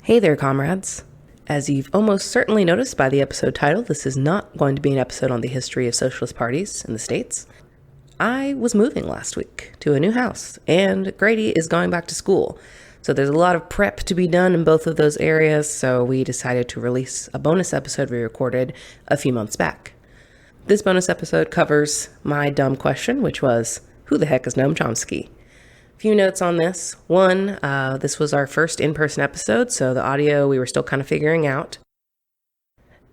Hey there, comrades. As you've almost certainly noticed by the episode title, this is not going to be an episode on the history of socialist parties in the States. I was moving last week to a new house, and Grady is going back to school. So there's a lot of prep to be done in both of those areas, so we decided to release a bonus episode we recorded a few months back. This bonus episode covers my dumb question, which was, who the heck is Noam Chomsky? Few notes on this. One, this was our first in-person episode, so the audio we were still kind of figuring out.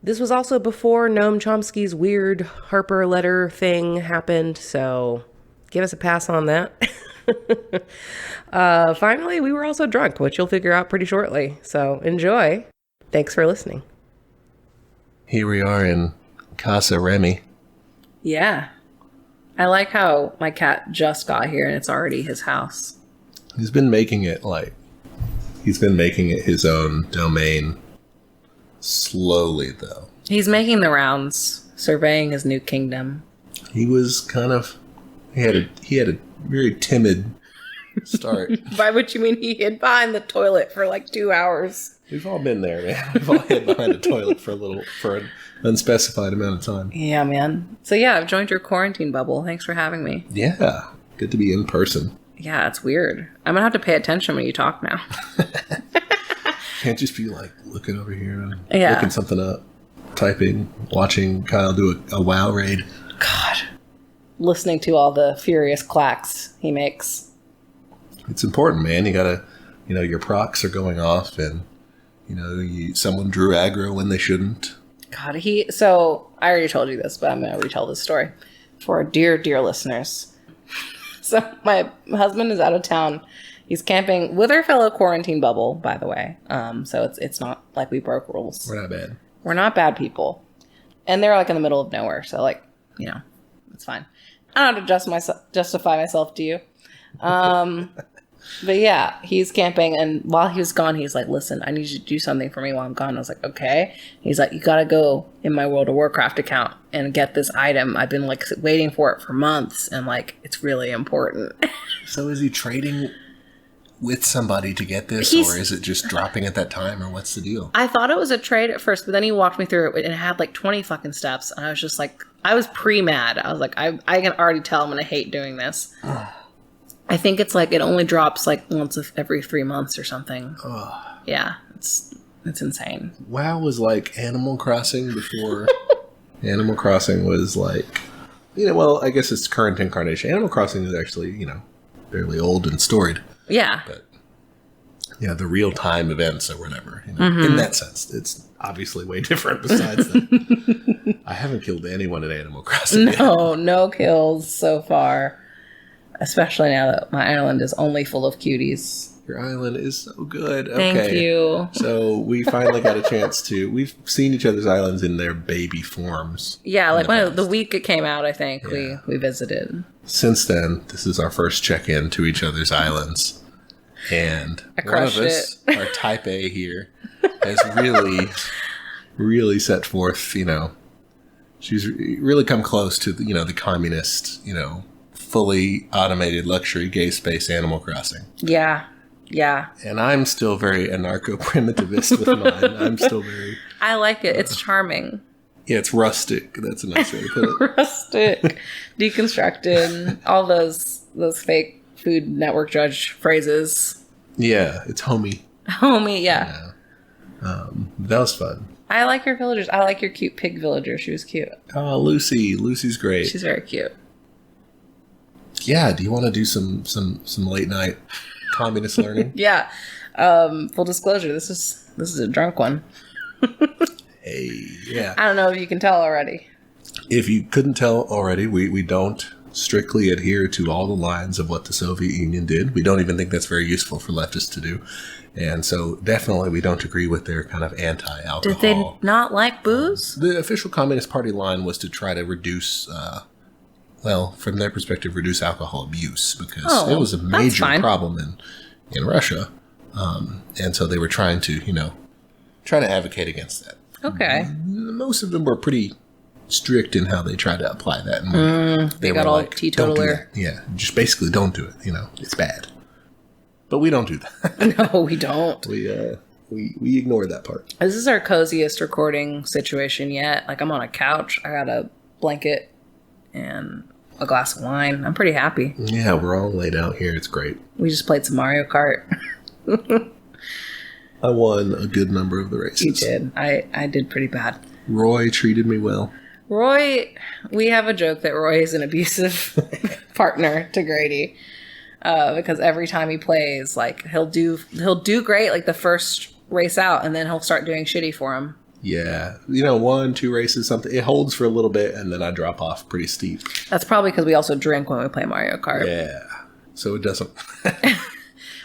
This was also before Noam Chomsky's weird Harper letter thing happened, so give us a pass on that. Finally, we were also drunk, which you'll figure out pretty shortly, so enjoy. Thanks for listening. Here we are in Casa Remy. Yeah. I like how my cat just got here and it's already his house. He's been making it his own domain slowly, though. He's making the rounds, surveying his new kingdom. He had a very timid start. By which you mean he hid behind the toilet for like 2 hours. We've all been there, man. We've all hid behind a toilet for an unspecified amount of time. Yeah, man. So yeah, I've joined your quarantine bubble. Thanks for having me. Yeah. Good to be in person. Yeah, it's weird. I'm gonna have to pay attention when you talk now. Can't just be like looking over here and looking something up, typing, watching Kyle do a WoW raid. God. Listening to all the furious clacks he makes. It's important, man. You gotta, your procs are going off and, someone drew aggro when they shouldn't. God, so I already told you this, but I'm going to retell this story for our dear, dear listeners. So my husband is out of town. He's camping with our fellow quarantine bubble, by the way. So it's not like we broke rules. We're not bad. We're not bad people. And they're like in the middle of nowhere. So it's fine. I don't have to justify myself to you. But yeah, he's camping, and while he was gone, he's like, listen, I need you to do something for me while I'm gone. I was like, okay. He's like, you gotta go in my World of Warcraft account and get this item. I've been like waiting for it for months, and like, it's really important. So is he trading with somebody to get this, or is it just dropping at that time, or what's the deal? I thought it was a trade at first, but then he walked me through it, and it had like 20 fucking steps, and I was just like, I was pre-mad. I was like, I can already tell I'm gonna hate doing this. I think it's like it only drops like once every 3 months or something. Yeah, it's insane. WoW was like Animal Crossing before Animal Crossing was like, I guess its current incarnation. Animal Crossing is actually, fairly old and storied. Yeah. But the real time events or whatever. In that sense, it's obviously way different besides that. I haven't killed anyone in Animal Crossing yet. No kills so far. Especially now that my island is only full of cuties. Your island is so good. Thank you. So we finally got a chance we've seen each other's islands in their baby forms. Yeah, like the week it came out, I think, we visited. Since then, this is our first check-in to each other's islands. And one of us, our type A here, has really set forth, she's really come close to, the communist, fully automated luxury gay space Animal Crossing. Yeah. And I'm still very anarcho-primitivist with mine. I'm still very... I like it. It's charming. Yeah, it's rustic. That's a nice way to put it. Rustic. Deconstructed. All those fake Food Network judge phrases. Yeah, it's homey. Homey, yeah. That was fun. I like your villagers. I like your cute pig villager. She was cute. Oh, Lucy. Lucy's great. She's very cute. Yeah, do you want to do some late night communist learning? Yeah. Full disclosure, this is a drunk one. Hey, yeah. I don't know if you can tell already. If you couldn't tell already, we don't strictly adhere to all the lines of what the Soviet Union did. We don't even think that's very useful for leftists to do. And so definitely we don't agree with their kind of anti-alcohol. Did they not like booze? The official Communist Party line was to try to reduce... from their perspective, reduce alcohol abuse because it was a major problem in Russia. And so they were trying to advocate against that. Okay. Most of them were pretty strict in how they tried to apply that. And they got all teetotaler. Yeah, just basically don't do it. It's bad. But we don't do that. No, we don't. We ignored that part. This is our coziest recording situation yet. Like, I'm on a couch. I got a blanket and a glass of wine. I'm pretty happy. Yeah, we're all laid out here. It's great. We just played some Mario Kart. I won a good number of the races. You did. I did pretty bad. Roy treated me well. Roy, we have a joke that Roy is an abusive partner to Grady. Because every time he plays, like, he'll do great, like, the first race out, and then he'll start doing shitty for him. Yeah. 1, 2 races, something. It holds for a little bit, and then I drop off pretty steep. That's probably because we also drink when we play Mario Kart. Yeah. So it doesn't...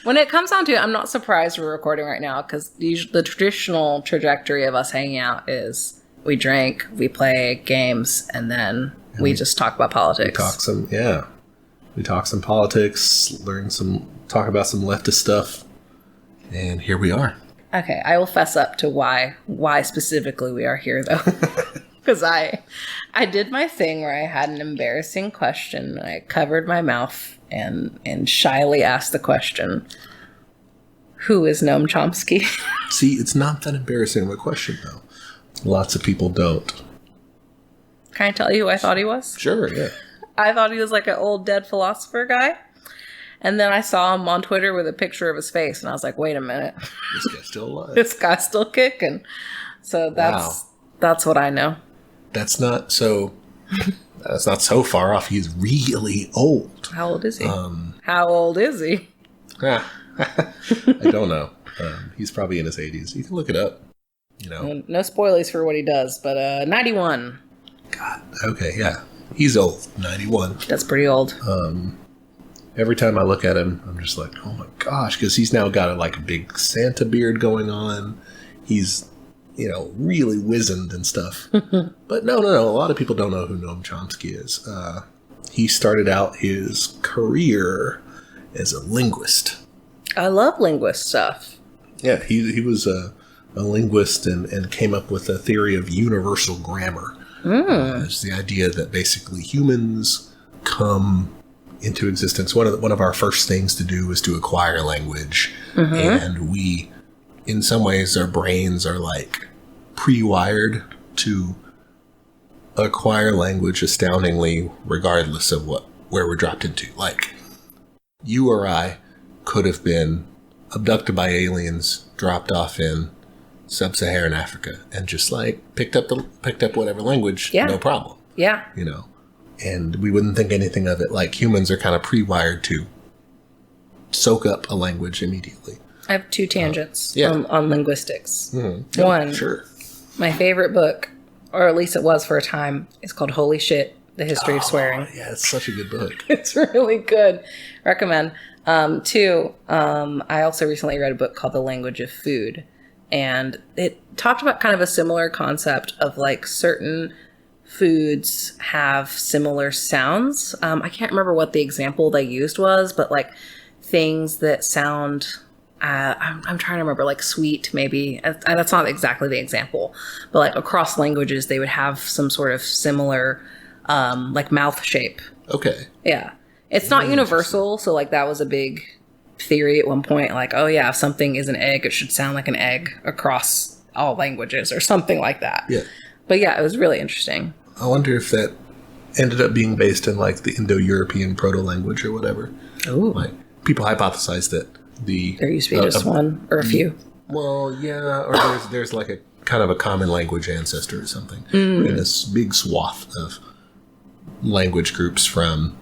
When it comes down to it, I'm not surprised we're recording right now, because the traditional trajectory of us hanging out is we drink, we play games, and then we just talk about politics. We talk some politics, talk about some leftist stuff, and here we are. Okay, I will fess up to why specifically we are here, though. Because I did my thing where I had an embarrassing question, and I covered my mouth and shyly asked the question, who is Noam Chomsky? See, it's not that embarrassing of a question, though. Lots of people don't. Can I tell you who I thought he was? Sure, yeah. I thought he was like an old dead philosopher guy. And then I saw him on Twitter with a picture of his face, and I was like, wait a minute. This guy's still alive. This guy's still kicking. So that's what I know. That's not so far off. He's really old. How old is he? How old is he? I don't know. He's probably in his 80s. You can look it up. No spoilers for what he does, but 91. God. Okay, yeah. He's old. 91. That's pretty old. Every time I look at him, I'm just like, oh my gosh, because he's now got a big Santa beard going on. He's, really wizened and stuff. But no. A lot of people don't know who Noam Chomsky is. He started out his career as a linguist. I love linguist stuff. Yeah, he was a linguist and came up with a theory of universal grammar. It's the idea that basically humans come into existence. One of our first things to do is to acquire language. And we, in some ways, our brains are pre-wired to acquire language astoundingly, regardless of where we're dropped into. Like, you or I could have been abducted by aliens, dropped off in sub-Saharan Africa, and just picked up whatever language, no problem. Yeah. And we wouldn't think anything of it. Like, humans are kind of pre-wired to soak up a language immediately. I have 2 tangents on linguistics. Mm-hmm. One, sure. My favorite book, or at least it was for a time, is called Holy Shit, The History of Swearing. Yeah, it's such a good book. It's really good. Recommend. 2, I also recently read a book called The Language of Food. And it talked about kind of a similar concept of certain foods have similar sounds. I can't remember what the example they used was, but things that sound, I'm trying to remember, sweet maybe. That's not exactly the example, but across languages, they would have some sort of similar, mouth shape. Okay. Yeah. It's not universal. So that was a big theory at one point. If something is an egg, it should sound like an egg across all languages or something like that. Yeah. But yeah, it was really interesting. I wonder if that ended up being based in the Indo-European proto-language or whatever. Ooh. People hypothesize that there used to be just one or a few. Well, yeah, or there's a kind of a common language ancestor or something in this big swath of language groups from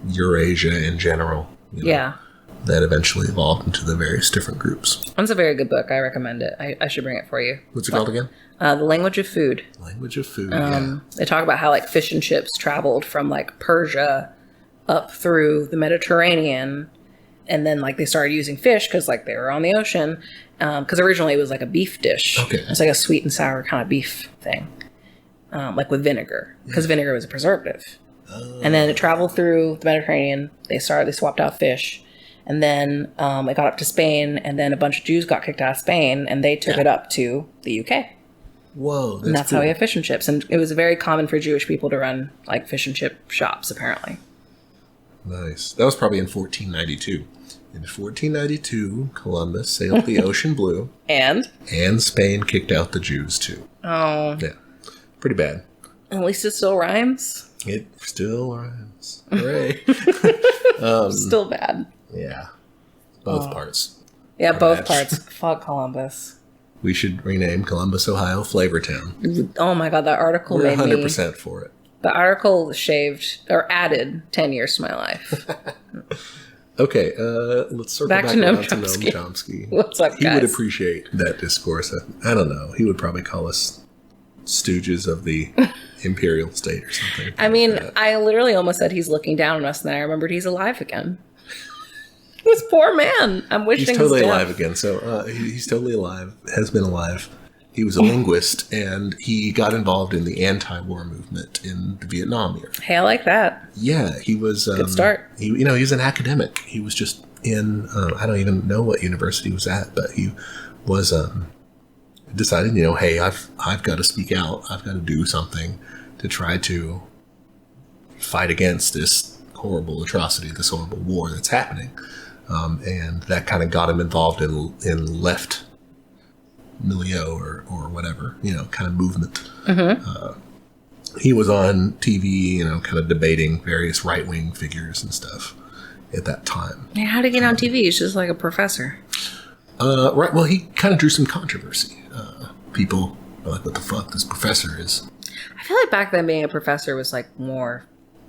Eurasia in general. Yeah. That eventually evolved into the various different groups. It's a very good book. I recommend it. I should bring it for you. What's it called again? The Language of Food. Language of Food, yeah. They talk about how fish and chips traveled from Persia up through the Mediterranean, and then they started using fish because they were on the ocean. Because originally it was a beef dish. Okay. It's a sweet and sour kind of beef thing, with vinegar, because vinegar was a preservative. And then it traveled through the Mediterranean. They swapped out fish. And then it got up to Spain, and then a bunch of Jews got kicked out of Spain, and they took it up to the UK. Whoa, and that's cool. How we have fish and chips. And it was very common for Jewish people to run fish and chip shops, apparently. Nice. That was probably in 1492. In 1492, Columbus sailed the ocean blue. And Spain kicked out the Jews, too. Oh. Yeah. Pretty bad. At least it still rhymes. It still rhymes. Hooray. Still bad. Yeah. Both parts. Yeah, both parts. Fuck Columbus. We should rename Columbus, Ohio, Flavortown. Oh my god, that article We're made 100% me... for it. The article shaved, or added, 10 years to my life. Okay, let's circle back to Noam around to Noam Chomsky. What's up, guys? He would appreciate that discourse. I don't know. He would probably call us stooges of the imperial state or something. I mean, I literally almost said he's looking down on us, and then I remembered he's alive again. This poor man. I'm wishing he's totally his alive death. again. So he's totally alive, has been alive. He was a linguist, and he got involved in the anti-war movement in the Vietnam era. Hey, I like that. Yeah, he was... Good start. He's an academic. He was just in... I don't even know what university he was at, but he was... decided, hey, I've got to speak out. I've got to do something to try to fight against this horrible atrocity, this horrible war that's happening. And that kind of got him involved in left milieu or whatever, kind of movement. Mm-hmm. He was on TV, kind of debating various right-wing figures and stuff at that time. Yeah, how did he get on TV? He's just like a professor. Right. Well, he kind of drew some controversy. People are like, what the fuck, this professor is. I feel like back then being a professor was like more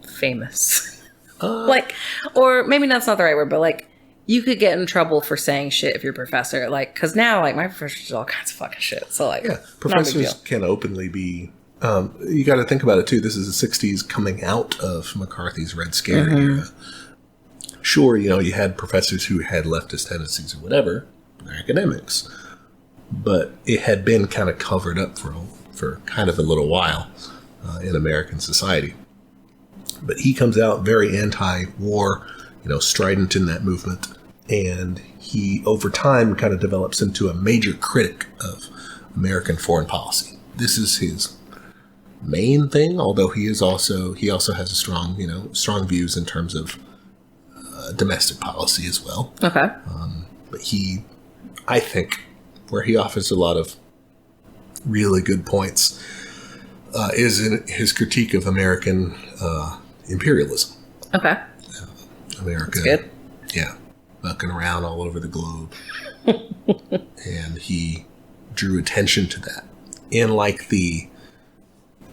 famous. Or maybe that's not the right word, but you could get in trouble for saying shit if you're a professor. Because now, my professors do all kinds of fucking shit. So, yeah, professors can openly be... you got to think about it, too. This is the 60s coming out of McCarthy's Red Scare era. Sure, you had professors who had leftist tendencies or whatever. They're academics. But it had been kind of covered up for kind of a little while in American society. But he comes out very anti-war, strident in that movement. And he, over time, kind of develops into a major critic of American foreign policy. This is his main thing, although he also has a strong views in terms of domestic policy as well. Okay. But I think, where he offers a lot of really good points, is in his critique of American imperialism. Okay. America. That's good. Yeah. Bucking around all over the globe. And he drew attention to that. In the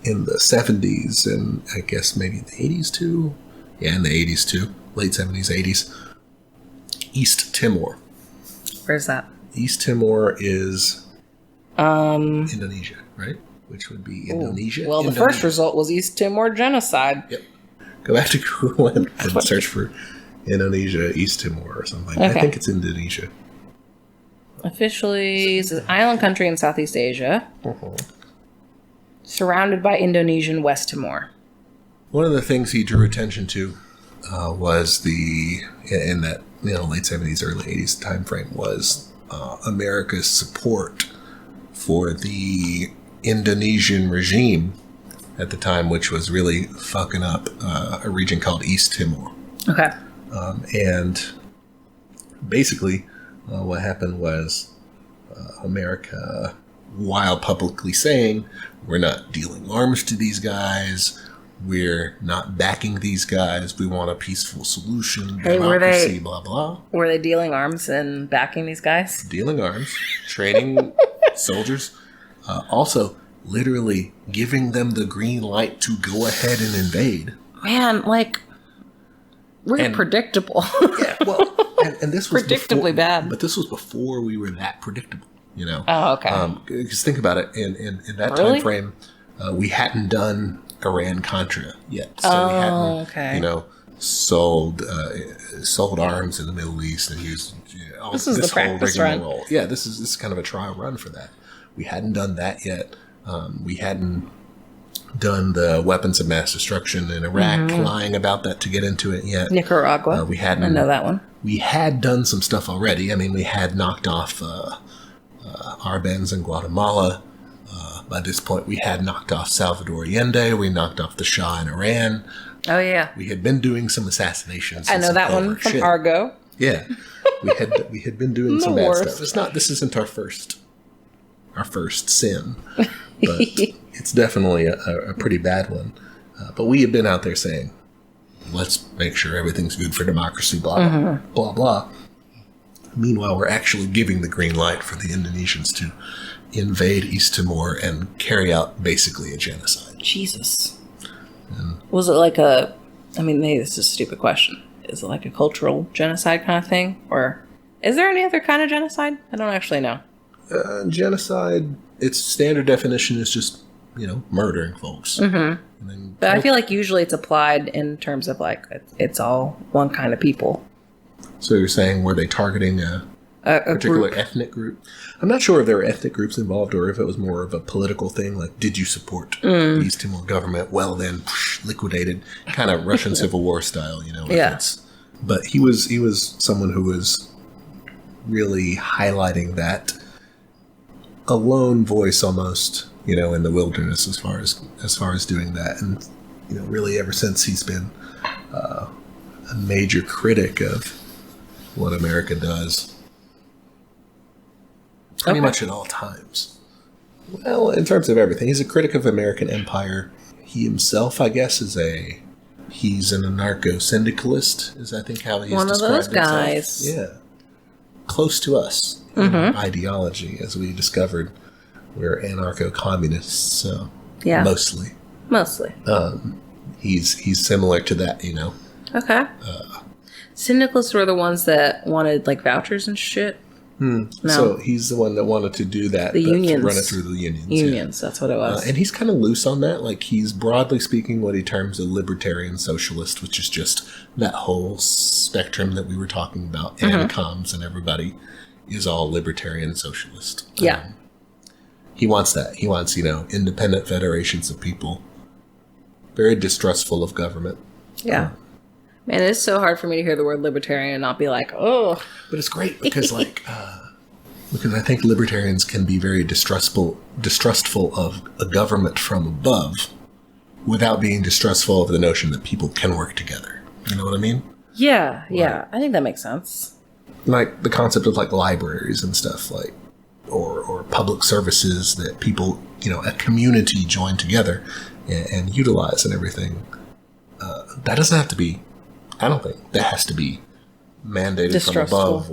70s and I guess maybe the 80s too. Yeah, in the 80s too. Late 70s, 80s. East Timor. Where's that? East Timor is Indonesia, right? Which would be Indonesia. Well, the first result was East Timor genocide. Yep. Go back to Google and search for Indonesia, East Timor or something. Okay. I think it's Indonesia. Officially, it's an island country in Southeast Asia. Surrounded by Indonesian West Timor. One of the things he drew attention to was in that late 70s, early 80s time frame was America's support for the Indonesian regime at the time, which was really fucking up a region called East Timor. Okay. And basically, what happened was America, while publicly saying, we're not dealing arms to these guys, we're not backing these guys, we want a peaceful solution, democracy, blah, blah. Were they dealing arms and backing these guys? Dealing arms, training soldiers, also literally giving them the green light to go ahead and invade. Man, we're predictable. Yeah, well, and this was predictably bad. But this was before we were that predictable, Oh, okay. Because think about it, in that Really? time frame, we hadn't done Iran-Contra yet. So we hadn't, sold arms in the Middle East and used this is the practice run. Rigmarole. Yeah, this is kind of a trial run for that. We hadn't done that yet. We hadn't done the weapons of mass destruction in Iraq, lying about that to get into it yet. Nicaragua. We hadn't. I know that one. We had done some stuff already. I mean, we had knocked off Arbenz in Guatemala. By this point, we had knocked off Salvador Allende. We knocked off the Shah in Iran. Oh, yeah. We had been doing some assassinations. I know that one from Argo. Yeah. we had been doing some bad stuff. This isn't our first sin, but it's definitely a pretty bad one. But we have been out there saying, let's make sure everything's good for democracy, blah, blah, blah. Meanwhile, we're actually giving the green light for the Indonesians to invade East Timor and carry out basically a genocide. Jesus. Was it like maybe this is a stupid question. Is it like a cultural genocide kind of thing? Or is there any other kind of genocide? I don't actually know. Genocide, its standard definition is just, murdering folks. But I feel like usually it's applied in terms of like, it's all one kind of people. So you're saying, were they targeting a particular group. Ethnic group? I'm not sure if there were ethnic groups involved or if it was more of a political thing. Like, did you support the East Timor government? Well, then liquidated, kind of Russian Civil War style, Yeah. But he was someone who was really highlighting that a lone voice almost, in the wilderness as far as doing that, and really ever since he's been a major critic of what America does. Pretty much at all times. Well, in terms of everything, he's a critic of American empire. He himself, I guess, he's an anarcho-syndicalist, is I think how he's described himself. One of those guys. Yeah. Close to us in ideology, as we discovered. We're anarcho-communists, so mostly. He's similar to that, Okay. Syndicalists were the ones that wanted like vouchers and shit. No. So he's the one that wanted to do that. The unions. Run it through the unions. Unions, that's what it was. And he's kind of loose on that. Like, he's broadly speaking what he terms a libertarian socialist, which is just that whole spectrum that we were talking about. And comms and everybody is all libertarian socialist. Yeah. He wants that. He wants, independent federations of people. Very distrustful of government. Yeah. Man, it's so hard for me to hear the word libertarian and not be like, oh. But it's great because, because I think libertarians can be very distrustful of a government from above without being distrustful of the notion that people can work together. You know what I mean? Yeah, yeah. I think that makes sense. Like the concept of like libraries and stuff, like, or public services that people, a community join together and utilize and everything. That doesn't have to be, I don't think that has to be mandated from above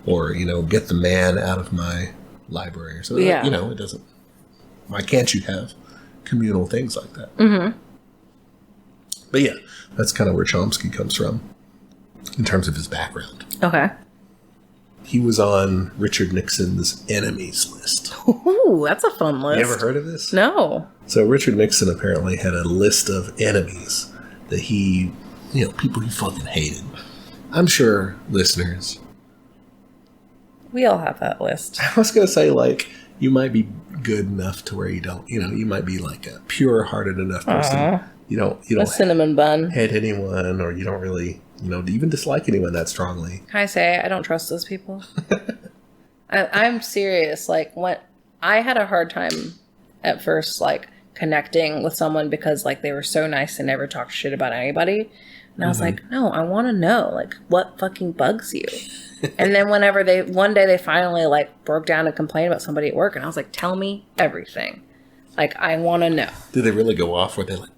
or get the man out of my library or something. Yeah. It doesn't. Why can't you have communal things like that? Mm-hmm. But yeah, that's kind of where Chomsky comes from in terms of his background. Okay. He was on Richard Nixon's enemies list. Ooh, that's a fun list. You ever heard of this? No. So Richard Nixon apparently had a list of enemies that he, people he fucking hated. I'm sure listeners. We all have that list. I was going to say, like, you might be good enough to where you don't, you might be like a pure-hearted enough person. You don't a cinnamon bun. Hate anyone, or you don't really, even dislike anyone that strongly. Can I say I don't trust those people? I'm serious. Like, when I had a hard time at first, like, connecting with someone because, like, they were so nice and never talked shit about anybody. And I was like, no, I want to know, like, what fucking bugs you? And then one day they finally, like, broke down and complained about somebody at work. And I was like, tell me everything. Like, I want to know. Did they really go off? Were they like,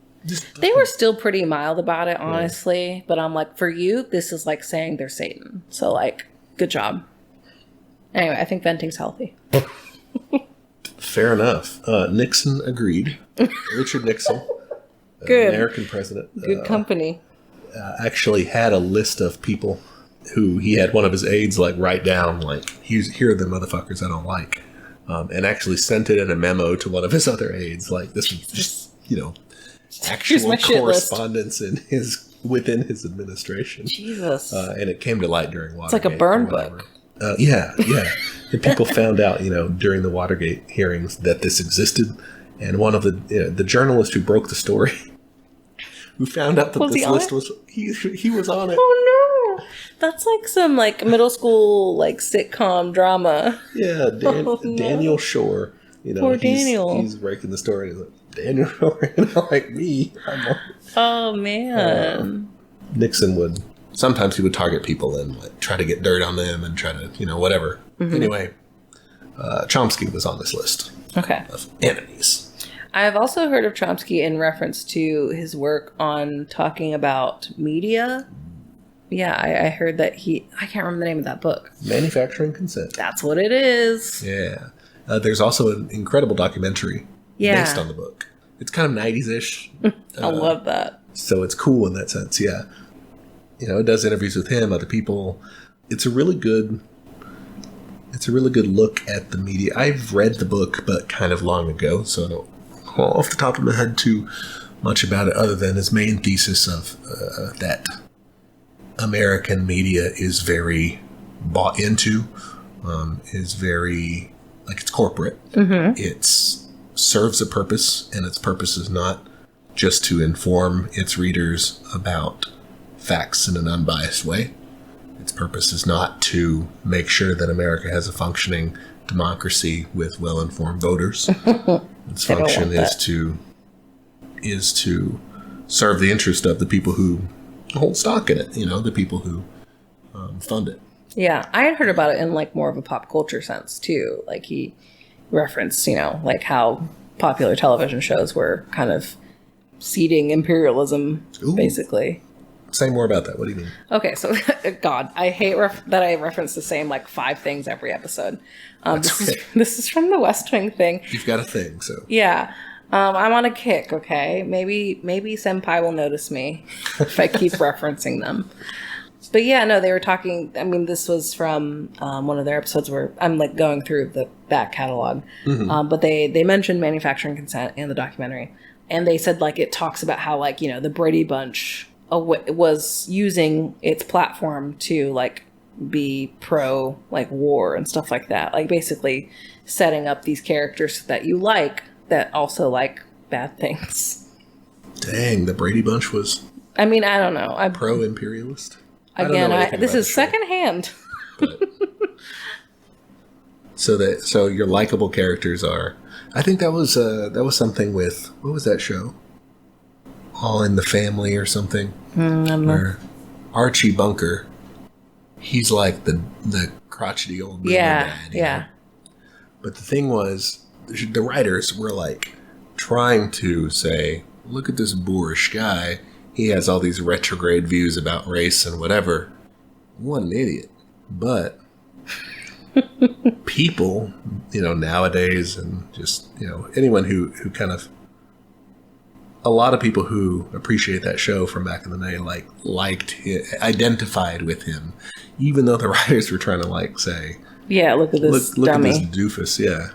they were still pretty mild about it, honestly. Yeah. But I'm like, for you, this is like saying they're Satan. So, like, good job. Anyway, I think venting's healthy. Fair enough. Nixon agreed. Richard Nixon, good American president. Good company. Actually had a list of people who he had one of his aides, like, write down, like, here are the motherfuckers I don't like. And actually sent it in a memo to one of his other aides. Like, this was just, actual correspondence within his administration. Jesus. And it came to light during Watergate. It's like a burn book. Yeah. And people found out, during the Watergate hearings that this existed. And one of the journalist who broke the story, who found out that this list was, he was on it. Oh no. That's like some like middle school like sitcom drama. Yeah, Daniel Shore. Poor Daniel. He's breaking the story. He's like, Daniel Shore, like me. Oh man. Nixon would sometimes he would target people and like, try to get dirt on them and try to, whatever. Anyway, Chomsky was on this list of enemies. I have also heard of Chomsky in reference to his work on talking about media. Yeah, I heard that I can't remember the name of that book. Manufacturing Consent. That's what it is. Yeah. There's also an incredible documentary based on the book. It's kind of 90s-ish. I love that. So it's cool in that sense, yeah. It does interviews with him, other people. It's a really good look at the media. I've read the book, but kind of long ago, so I don't recall off the top of my head too much about it, other than his main thesis of that American media is very bought into, is very, like, it's corporate. It serves a purpose, and its purpose is not just to inform its readers about facts in an unbiased way. Its purpose is not to make sure that America has a functioning democracy with well-informed voters. Its function is to serve the interest of the people who hold stock in it, the people who fund it. Yeah, I had heard about it in like more of a pop culture sense too. Like he referenced, like how popular television shows were kind of seeding imperialism, basically. Say more about that. What do you mean? Okay, so God, I hate that I reference the same like 5 things every episode. This is from the West Wing thing. You've got a thing, so yeah. I'm on a kick. Okay, maybe Senpai will notice me if I keep referencing them. But yeah, no, they were talking. I mean, this was from one of their episodes where I'm like going through the back catalog. But they mentioned manufacturing consent in the documentary, and they said like it talks about how like the Brady Bunch was using its platform to like be pro like war and stuff like that, like basically setting up these characters that you like that also like bad things. Dang, the Brady Bunch was, I mean, I don't know, I'm pro-imperialist. Again, this is secondhand. So your likable characters are, I think that was something with, what was that show? All in the Family or something. Where Archie Bunker, he's like the crotchety old dad. Yeah. But the thing was, the writers were like trying to say, look at this boorish guy. He has all these retrograde views about race and whatever. What an idiot. But people, nowadays, and just, anyone who kind of, a lot of people who appreciate that show from back in the day, liked it, identified with him, even though the writers were trying to like say, yeah, look at this dummy. Look at this doofus. Yeah.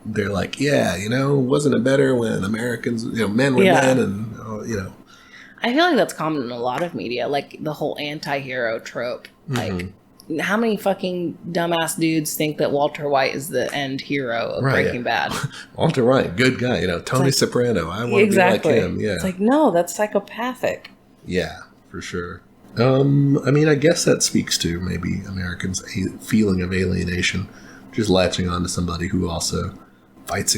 They're like, yeah, wasn't it better when Americans, men were men and, I feel like that's common in a lot of media, like the whole anti-hero trope. Like, how many fucking dumbass dudes think that Walter White is the end hero of Breaking Bad? Walter White, good guy. Tony Soprano. I want to be like him. Yeah. It's like, no, that's psychopathic. Yeah, for sure. I mean, I guess that speaks to maybe Americans' feeling of alienation, just latching on to somebody who also fights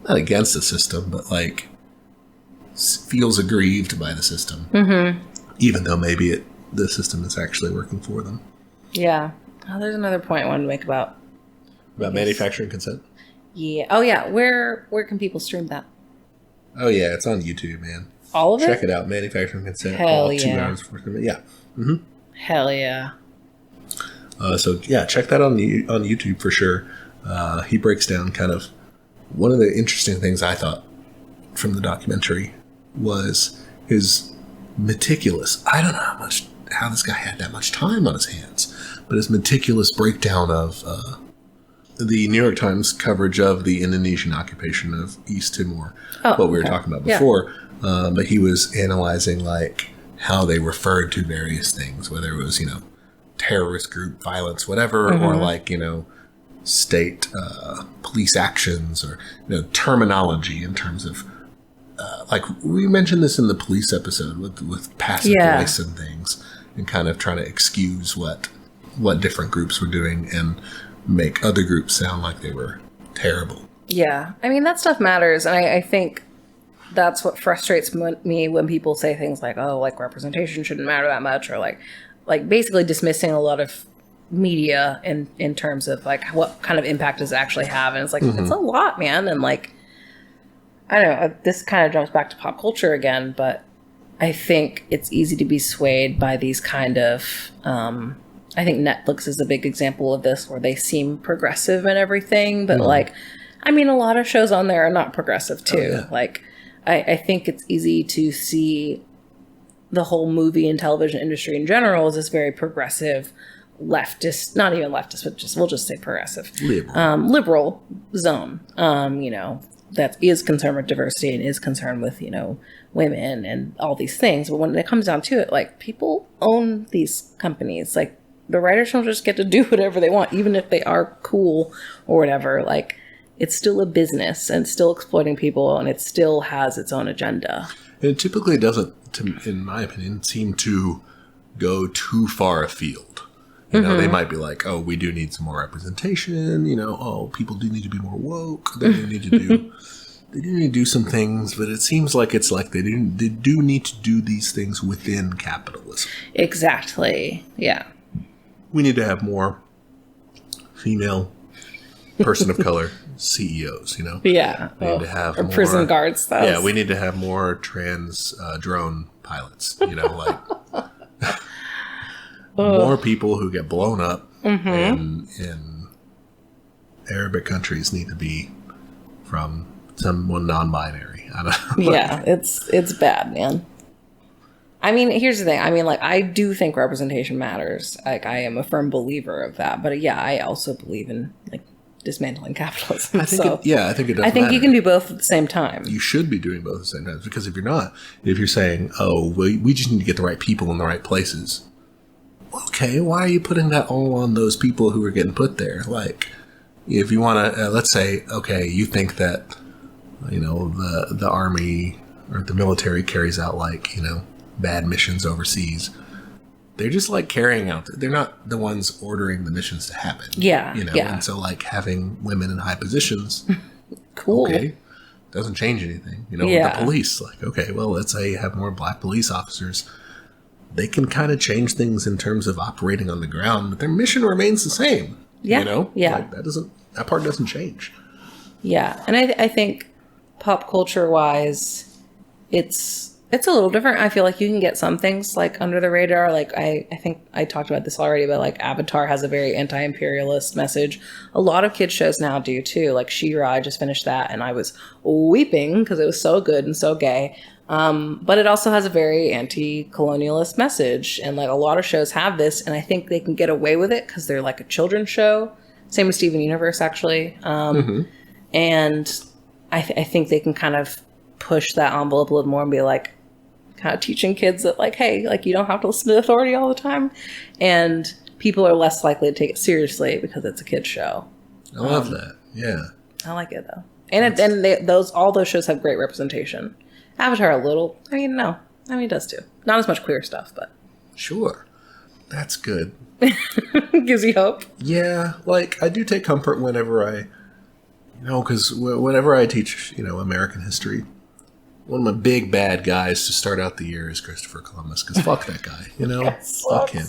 not against the system, but like feels aggrieved by the system, even though maybe the system is actually working for them. Yeah. Oh, there's another point I wanted to make about manufacturing consent. Yeah. Oh, yeah. Where can people stream that? Oh, yeah. It's on YouTube, man. All of it? Check it out. Manufacturing consent. Hell yeah. 2 hours. Yeah. Hell yeah. So, yeah, check that on YouTube for sure. He breaks down kind of one of the interesting things I thought from the documentary was his meticulous, I don't know how this guy had that much time on his hands, but his meticulous breakdown of the New York Times coverage of the Indonesian occupation of East Timor, what we were talking about before. Yeah. But he was analyzing like how they referred to various things, whether it was, terrorist group violence, whatever, or like, state police actions or, terminology in terms of like we mentioned this in the police episode with passive voice and things, and kind of trying to excuse what different groups were doing and make other groups sound like they were terrible. Yeah. I mean, that stuff matters. And I think that's what frustrates me when people say things like, oh, like representation shouldn't matter that much, or like basically dismissing a lot of media in terms of like what kind of impact does it actually have. And it's like, it's a lot, man. And like, I don't know, this kind of jumps back to pop culture again, but I think it's easy to be swayed by these kind of, I think Netflix is a big example of this, where they seem progressive and everything, but like, I mean, a lot of shows on there are not progressive too. Oh, yeah. Like, I think it's easy to see the whole movie and television industry in general as this very progressive, leftist, not even leftist, but we'll just say progressive, liberal zone, you know, that is concerned with diversity and is concerned with, you know, women and all these things. But when it comes down to it, like, people own these companies. Like, the writers don't just get to do whatever they want, even if they are cool or whatever. Like, it's still a business and it's still exploiting people, and it still has its own agenda. And it typically doesn't, in my opinion, seem to go too far afield. You know, they might be like, oh, we do need some more representation. You know, oh, people do need to be more woke. They do need to do, they do need to do some things. But it seems like it's like they do need to do these things within capitalism. Exactly. Yeah. We need to have more female person of color CEOs, you know? Yeah. We need to have or more prison guards. Yeah, we need to have more trans drone pilots, you know, like more people who get blown up in Arabic countries need to be from someone non-binary. I don't know. Yeah, it's bad, man. I mean, here's the thing. I mean, like, I do think representation matters. Like, I am a firm believer of that. But yeah, I also believe in, like, dismantling capitalism. I think it does. I think you can do both at the same time. You should be doing both at the same time, because if you're not, if you're saying, oh, we just need to get the right people in the right places. Okay, why are you putting that all on those people who are getting put there? Like, if you want to, let's say, okay, you think that, you know, the army or the military carries out, like, you know, bad missions overseas. They're just like carrying out. They're not the ones ordering the missions to happen. Yeah, you know. Yeah. And so, like, having women in high positions, cool. Okay, doesn't change anything. You know, with the police, like, okay, well, let's say you have more black police officers. They can kind of change things in terms of operating on the ground, but their mission remains the same. Yeah, you know, yeah. Like, that part doesn't change. Yeah, and I think pop culture wise, it's a little different. I feel like you can get some things like under the radar. Like, I think I talked about this already, but like Avatar has a very anti-imperialist message. A lot of kids shows now do too. Like She-Ra, I just finished that and I was weeping because it was so good and so gay. But it also has a very anti-colonialist message, and like a lot of shows have this, and I think they can get away with it because they're like a children's show. Same with Steven Universe, actually. And I think they can kind of push that envelope a little more and be like, kind of teaching kids that, like, hey, like, you don't have to listen to authority all the time, and people are less likely to take it seriously because it's a kid's show. I love that. Yeah, I like it though, and all those shows have great representation. Avatar a little. I mean, no. I mean, it does too. Not as much queer stuff, but sure, that's good. Gives you hope. Yeah, like, I do take comfort whenever I, you know, because whenever I teach, you know, American history, one of my big bad guys to start out the year is Christopher Columbus, because fuck that guy, you know? Fuck him.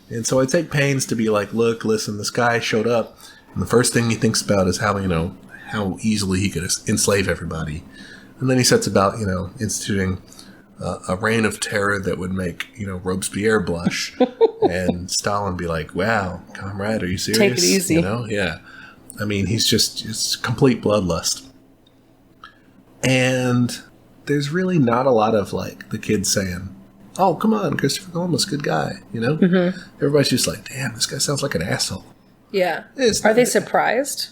And so I take pains to be like, look, listen, this guy showed up, and the first thing he thinks about is how, you know, how easily he could enslave everybody. And then he sets about, you know, instituting a reign of terror that would make, you know, Robespierre blush, and Stalin be like, wow, comrade, are you serious? Take it easy. You know? Yeah. I mean, it's complete bloodlust. And there's really not a lot of, like, the kids saying, oh, come on, Christopher Columbus, good guy, you know? Everybody's just like, damn, this guy sounds like an asshole. Yeah. Are they surprised?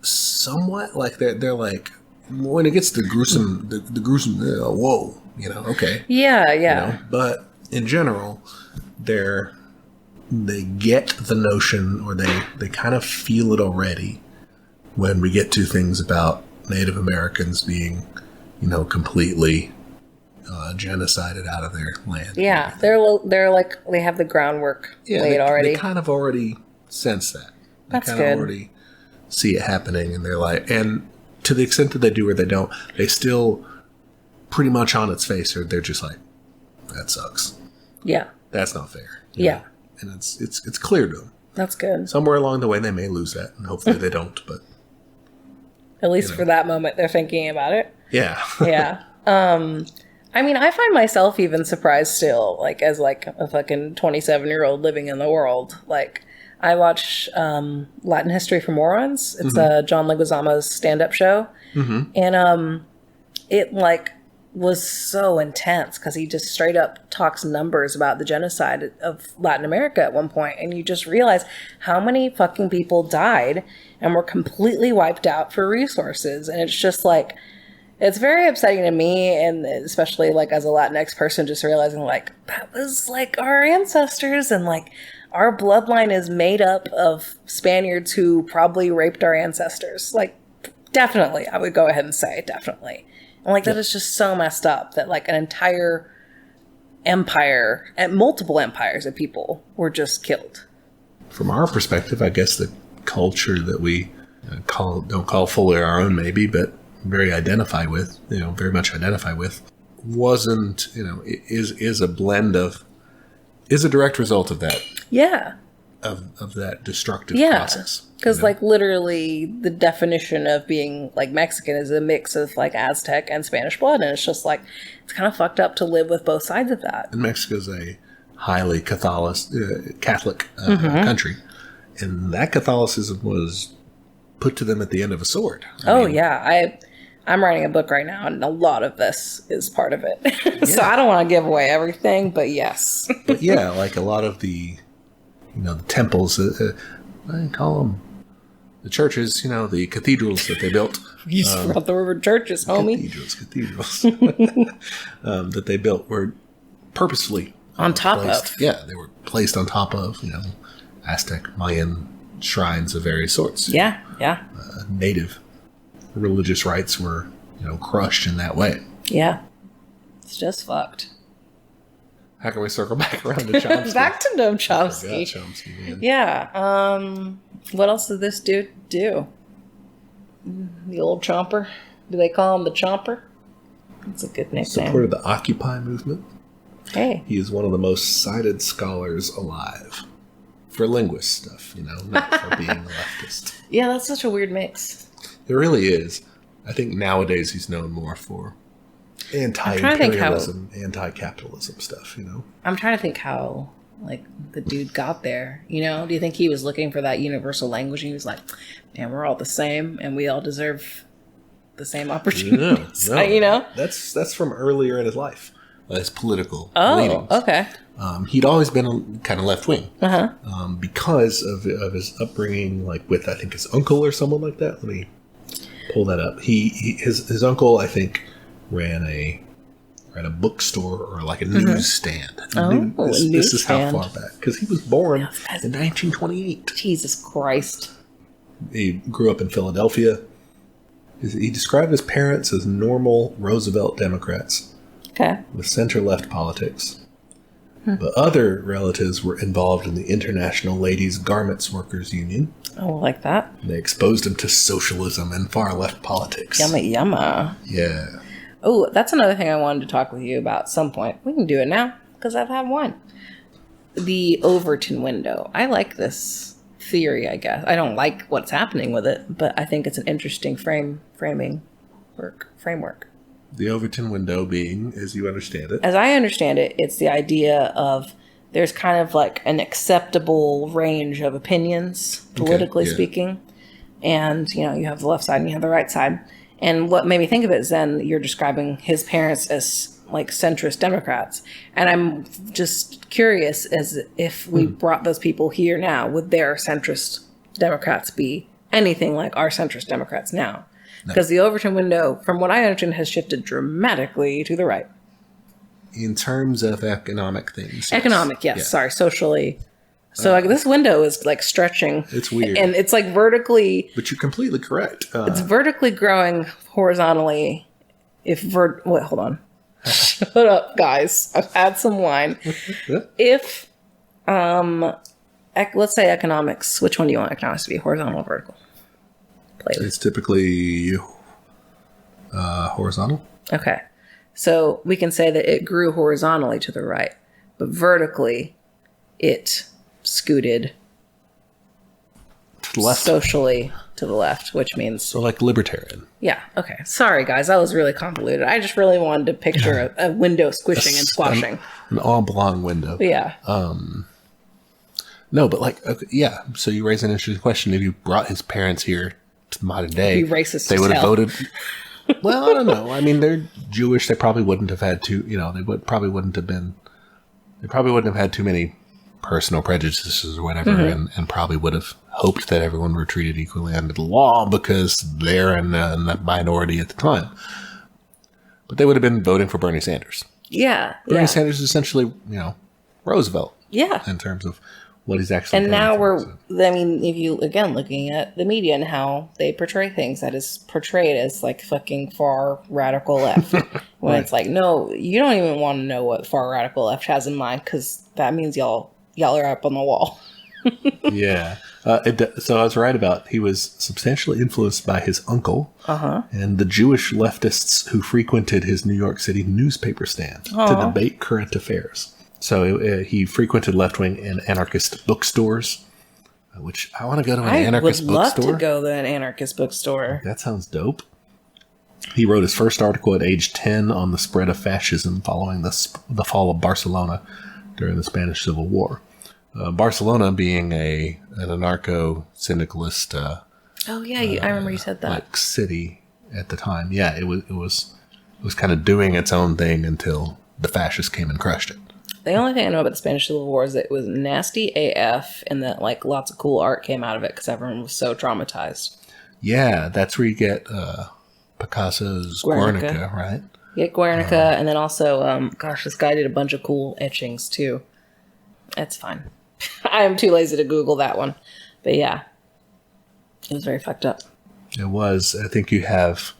Somewhat. Like, they're like, when it gets to gruesome, the gruesome, whoa, you know, okay. Yeah, yeah. You know? But in general, they get the notion, or they kind of feel it already when we get to things about Native Americans being, you know, completely genocided out of their land. Yeah, they're like, they have the groundwork laid already. They kind of already sense that. That's kind good. of already see it happening, and they're like, and to the extent that they do or they don't, they still pretty much on its face, or they're just like, that sucks. Yeah. That's not fair. Yeah. And it's clear to them. That's good. Somewhere along the way, they may lose that, and hopefully they don't. But at least for that moment, they're thinking about it. Yeah. Yeah. I mean, I find myself even surprised still, like, as, like, a fucking 27-year-old living in the world. Like, I watch Latin History for Morons. It's John Leguizamo's stand-up show. Mm-hmm. And it, like, was so intense because he just straight up talks numbers about the genocide of Latin America at one point, and you just realize how many fucking people died and were completely wiped out for resources. And it's just like, it's very upsetting to me, and especially like as a Latinx person, just realizing like that was like our ancestors, and like our bloodline is made up of Spaniards who probably raped our ancestors. Like, definitely, I would go ahead and say definitely. And like, that is just so messed up that like an entire empire and multiple empires of people were just killed. From our perspective, I guess the culture that we don't call fully our own, maybe, but very identify with, very much identify with, wasn't, is a blend of, is a direct result of that. Yeah. Of that destructive process. Because, like, literally the definition of being, like, Mexican is a mix of, like, Aztec and Spanish blood. And it's just, like, it's kind of fucked up to live with both sides of that. And Mexico's a highly Catholic country. And that Catholicism was put to them at the end of a sword. I mean, I'm writing a book right now, and a lot of this is part of it. So I don't want to give away everything, but yes. But yeah, like a lot of the, the temples, I call them the churches, the cathedrals that they built. You just forgot the word churches, homie. Cathedrals. That they built were purposefully on top placed, of. Yeah, they were placed on top of, Aztec, Mayan shrines of various sorts. Yeah, yeah. Native religious rites were, crushed in that way. Yeah. It's just fucked. How can we circle back around to Chomsky? Back to Noam Chomsky. I forgot Chomsky, man. Yeah. What else did this dude do? The old chomper? Do they call him the chomper? That's a good nickname. Supported the Occupy movement. Hey. He is one of the most cited scholars alive. For linguist stuff, not for being a leftist. Yeah, that's such a weird mix. It really is. I think nowadays he's known more for anti-imperialism, anti-capitalism stuff, I'm trying to think how, like, the dude got there, Do you think he was looking for that universal language and he was like, man, we're all the same and we all deserve the same opportunities? No. That's from earlier in his life, his political leanings. Okay. He'd always been kind of left-wing because of his upbringing, like with, I think, his uncle or someone like that. Let me pull that up. His uncle, I think, ran a bookstore or like a newsstand. This is how far back, because he was born in 1928. Jesus Christ. He grew up in Philadelphia. He described his parents as normal Roosevelt Democrats with center-left politics. But other relatives were involved in the International Ladies Garments Workers Union. Oh, like that? They exposed him to socialism and far-left politics. Yumma. Yeah. Oh, that's another thing I wanted to talk with you about at some point. We can do it now, because I've had one. The Overton Window. I like this theory, I guess. I don't like what's happening with it, but I think it's an interesting framework. The Overton Window being, as you understand it? As I understand it, it's the idea of there's kind of like an acceptable range of opinions, politically speaking. And, you have the left side and you have the right side. And what made me think of it is then you're describing his parents as like centrist Democrats. And I'm just curious as if we brought those people here now, would their centrist Democrats be anything like our centrist Democrats now? Because the Overton Window, from what I understand, has shifted dramatically to the right. In terms of economic things. Economic, yes. Yeah. Sorry, socially. So like this window is like stretching. It's weird. And it's like vertically. But you're completely correct. It's vertically growing horizontally. Wait, hold on. Shut up, guys. I've had some wine. If, let's say economics, which one do you want economics to be, horizontal or vertical? It's typically horizontal. Okay. So we can say that it grew horizontally to the right, but vertically it scooted to the left. Socially to the left, which means... So like libertarian. Yeah, okay. Sorry, guys. That was really convoluted. I just really wanted to picture a window squishing and squashing. An oblong window. Yeah. No, but like, okay, yeah. So you raise an interesting question. If you brought his parents here to the modern day, be racist they would have voted... Well, I don't know. I mean, they're Jewish. They probably wouldn't have had to, probably wouldn't have had too many personal prejudices or whatever, and probably would have hoped that everyone were treated equally under the law because they're in the minority at the time. But they would have been voting for Bernie Sanders. Yeah. Bernie Sanders is essentially, Roosevelt. Yeah. In terms of what he's actually And now if you, again, looking at the media and how they portray things, that is portrayed as like fucking far radical left. When It's like, no, you don't even want to know what far radical left has in mind because that means y'all are up on the wall. Yeah. So I was right about he was substantially influenced by his uncle and the Jewish leftists who frequented his New York City newspaper stand to debate current affairs. So he frequented left-wing and anarchist bookstores, which I want to go to an anarchist bookstore. I would love to go to an anarchist bookstore. That sounds dope. He wrote his first article at age 10 on the spread of fascism following the fall of Barcelona during the Spanish Civil War. Barcelona being an anarcho-syndicalist. I remember you said that. Like city at the time. Yeah, it was kind of doing its own thing until the fascists came and crushed it. The only thing I know about the Spanish Civil War is that it was nasty AF and that like lots of cool art came out of it because everyone was so traumatized. Yeah, that's where you get Picasso's Guernica, right? You get Guernica, and then also, this guy did a bunch of cool etchings too. That's fine. I am too lazy to Google that one. But yeah, it was very fucked up. It was. I think you have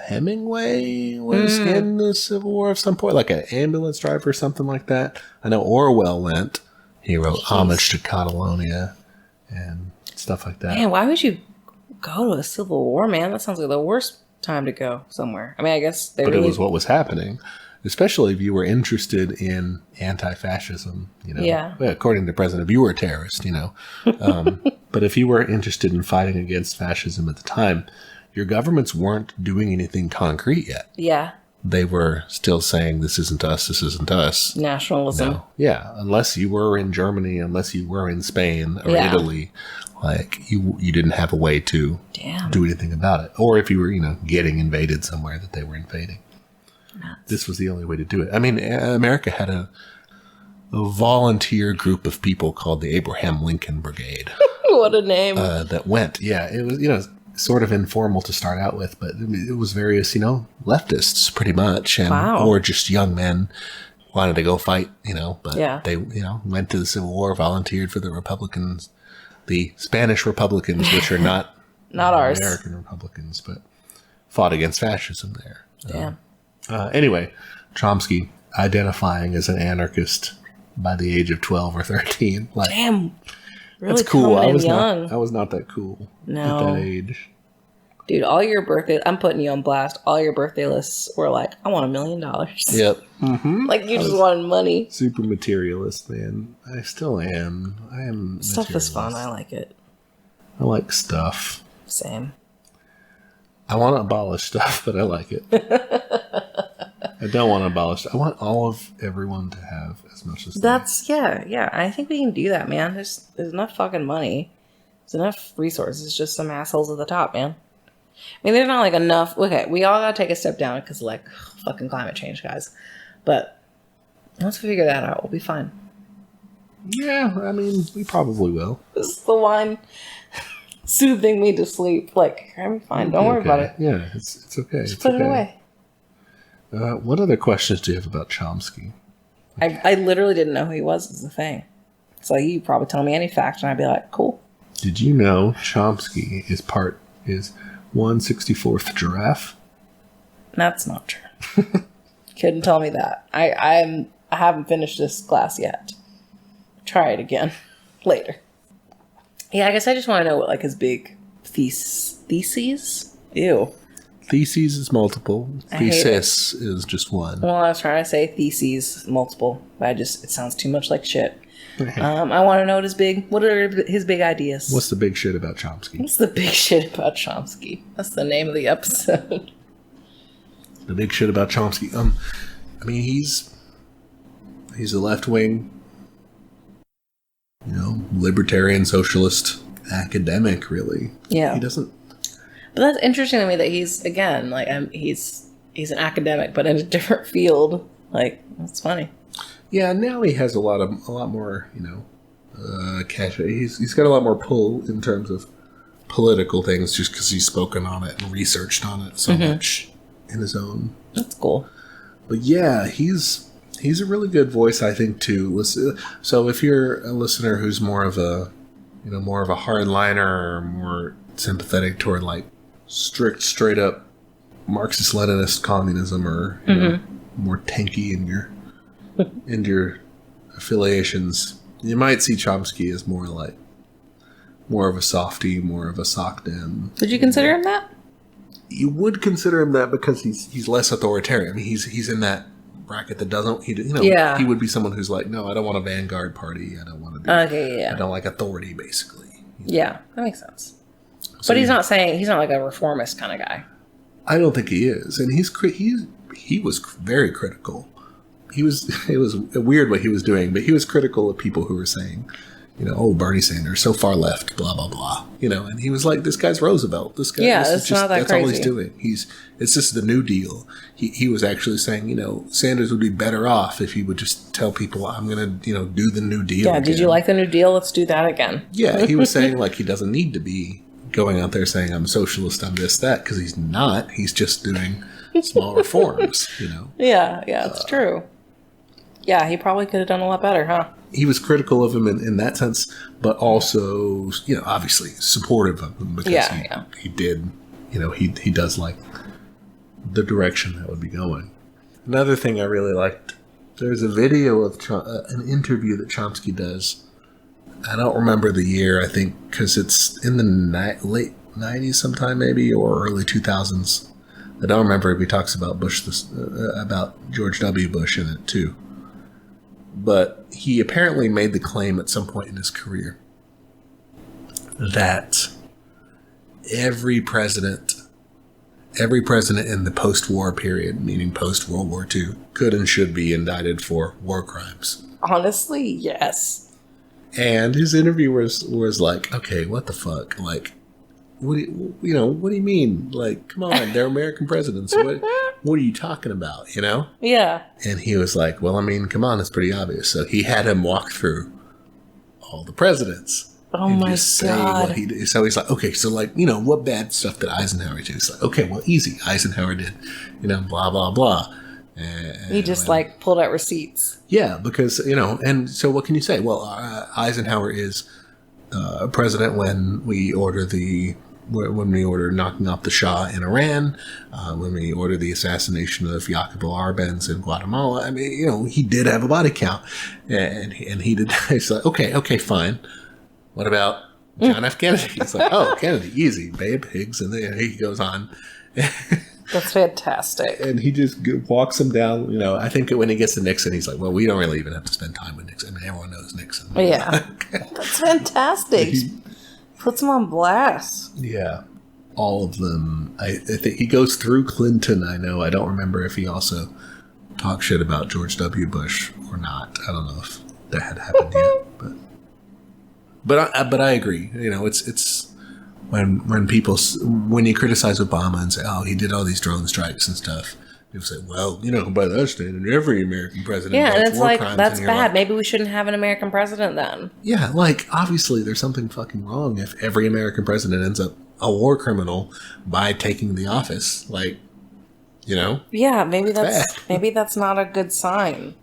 Hemingway was in the Civil War at some point, like an ambulance driver or something like that. I know Orwell went. He wrote Homage to Catalonia and stuff like that. Man, why would you go to a Civil War, man? That sounds like the worst time to go somewhere. I mean, I guess it was what was happening. Especially if you were interested in anti-fascism, Yeah. Well, according to the president, if you were a terrorist, But if you were interested in fighting against fascism at the time, your governments weren't doing anything concrete yet. Yeah. They were still saying, this isn't us, this isn't us. Nationalism. No. Yeah. Unless you were in Germany, unless you were in Spain or Italy, like you didn't have a way to do anything about it. Or if you were, getting invaded somewhere that they were invading. This was the only way to do it. I mean, America had a volunteer group of people called the Abraham Lincoln Brigade. What a name. That went. Yeah. It was, sort of informal to start out with, but it was various, leftists pretty much, and or just young men wanted to go fight, but they, went to the Civil War, volunteered for the Republicans, the Spanish Republicans, which are not ours, American Republicans, but fought against fascism there. Damn. Anyway, Chomsky identifying as an anarchist by the age of 12 or 13. Like, damn. Really that's cool. I was not that cool at that age. Dude, all your birthday, I'm putting you on blast. All your birthday lists were like, I want $1 million. Yep. Mm-hmm. Like you just wanted money. Super materialist, man. I still am. I am. Stuff is fun. I like it. I like stuff. Same. I want to abolish stuff, but I like it. I don't want to abolish. I want everyone to have as much as yeah. I think we can do that, man. There's enough fucking money. There's enough resources. It's just some assholes at the top, man. I mean, there's not like enough. Okay, we all gotta take a step down because like fucking climate change, guys. But once we figure that out, we'll be fine. Yeah, I mean, we probably will. This is the wine soothing me to sleep. Like, I'm fine. Don't worry about it. Yeah, it's okay. Just put it away. What other questions do you have about Chomsky? I literally didn't know who he was as a thing. So you probably tell me any fact and I'd be like, cool. Did you know Chomsky is 1/64th giraffe? That's not true. Couldn't tell me that. I haven't finished this class yet. Try it again later. Yeah, I guess I just want to know what like his big theses. Ew. Theses is multiple. Thesis is just one. Well, I was trying to say theses multiple, but it sounds too much like shit. I want to know what are his big ideas? What's the big shit about Chomsky? What's the big shit about Chomsky? That's the name of the episode. The big shit about Chomsky. I mean, he's a left-wing, libertarian socialist academic, really. Yeah. He doesn't... But that's interesting to me that he's, again, like, he's an academic, but in a different field. Like, that's funny. Yeah, now he has a lot more, cash. He's got a lot more pull in terms of political things just because he's spoken on it and researched on it so much in his own. That's cool. But yeah, he's a really good voice, I think, to listen. So if you're a listener who's more of a hardliner or more sympathetic toward like strict, straight up Marxist-Leninist communism, or more tanky in your affiliations, you might see Chomsky as more of a softie, more of a sock den. Would you consider him that? You would consider him that because he's less authoritarian. I mean, he's in that bracket that doesn't. He would be someone who's like, no, I don't want a vanguard party. I don't want to be. Okay, yeah. I don't like authority, basically. Yeah, that makes sense. So but he's not like a reformist kind of guy. I don't think he is, and he was very critical. It was a weird what he was doing, but he was critical of people who were saying, Bernie Sanders, so far left, blah, blah, blah. And he was like, this guy's Roosevelt. This guy, it's not that that's crazy. all he's doing. It's just the New Deal. He was actually saying, Sanders would be better off if he would just tell people, I'm going to, do the New Deal. Yeah, did you like the New Deal? Let's do that again. Yeah, he was saying, like, he doesn't need to be going out there saying, I'm a socialist, I'm this, that, because he's not. He's just doing small reforms, Yeah, it's true. Yeah, he probably could have done a lot better, huh? He was critical of him in that sense, but also, obviously supportive of him because he did, he does like the direction that would be going. Another thing I really liked, there's a video of an interview that Chomsky does. I don't remember the year, I think, because it's in the late 90s sometime maybe, or early 2000s. I don't remember if he talks about about George W. Bush in it too. But he apparently made the claim at some point in his career that every president in the post-war period, meaning post-World War II, could and should be indicted for war crimes. Honestly, yes. And his interview was like, okay, what the fuck? Like, what do you mean? Like, come on, they're American presidents. What are you talking about, Yeah. And he was like, well, I mean, come on, it's pretty obvious. So he had him walk through all the presidents. Oh, my God. What he did. So he's like, okay, so like, what bad stuff did Eisenhower do? He's like, okay, well, easy. Eisenhower did, blah, blah, blah. And he just pulled out receipts. Yeah, because, and so what can you say? Well, Eisenhower is president when we order knocking off the Shah in Iran, when we order the assassination of Jacobo Arbenz in Guatemala. I mean, he did have a body count, and he did. He's like, okay, fine. What about John F. Kennedy? He's like, oh, Kennedy, easy, babe, Higgs, and then he goes on. That's fantastic. And he just walks him down. I think when he gets to Nixon, he's like, well, we don't really even have to spend time with Nixon. I mean, everyone knows Nixon. Yeah, that's fantastic. Puts him on blast. Yeah, all of them. I think he goes through Clinton. I know. I don't remember if he also talked shit about George W. Bush or not. I don't know if that had happened yet. But I agree. It's when you criticize Obama and say, oh, he did all these drone strikes and stuff. People say, well, by that standard, every American president. Yeah, and it's like, that's bad. Like, maybe we shouldn't have an American president then. Yeah, like, obviously there's something fucking wrong if every American president ends up a war criminal by taking the office. Like, Yeah, maybe that's not a good sign.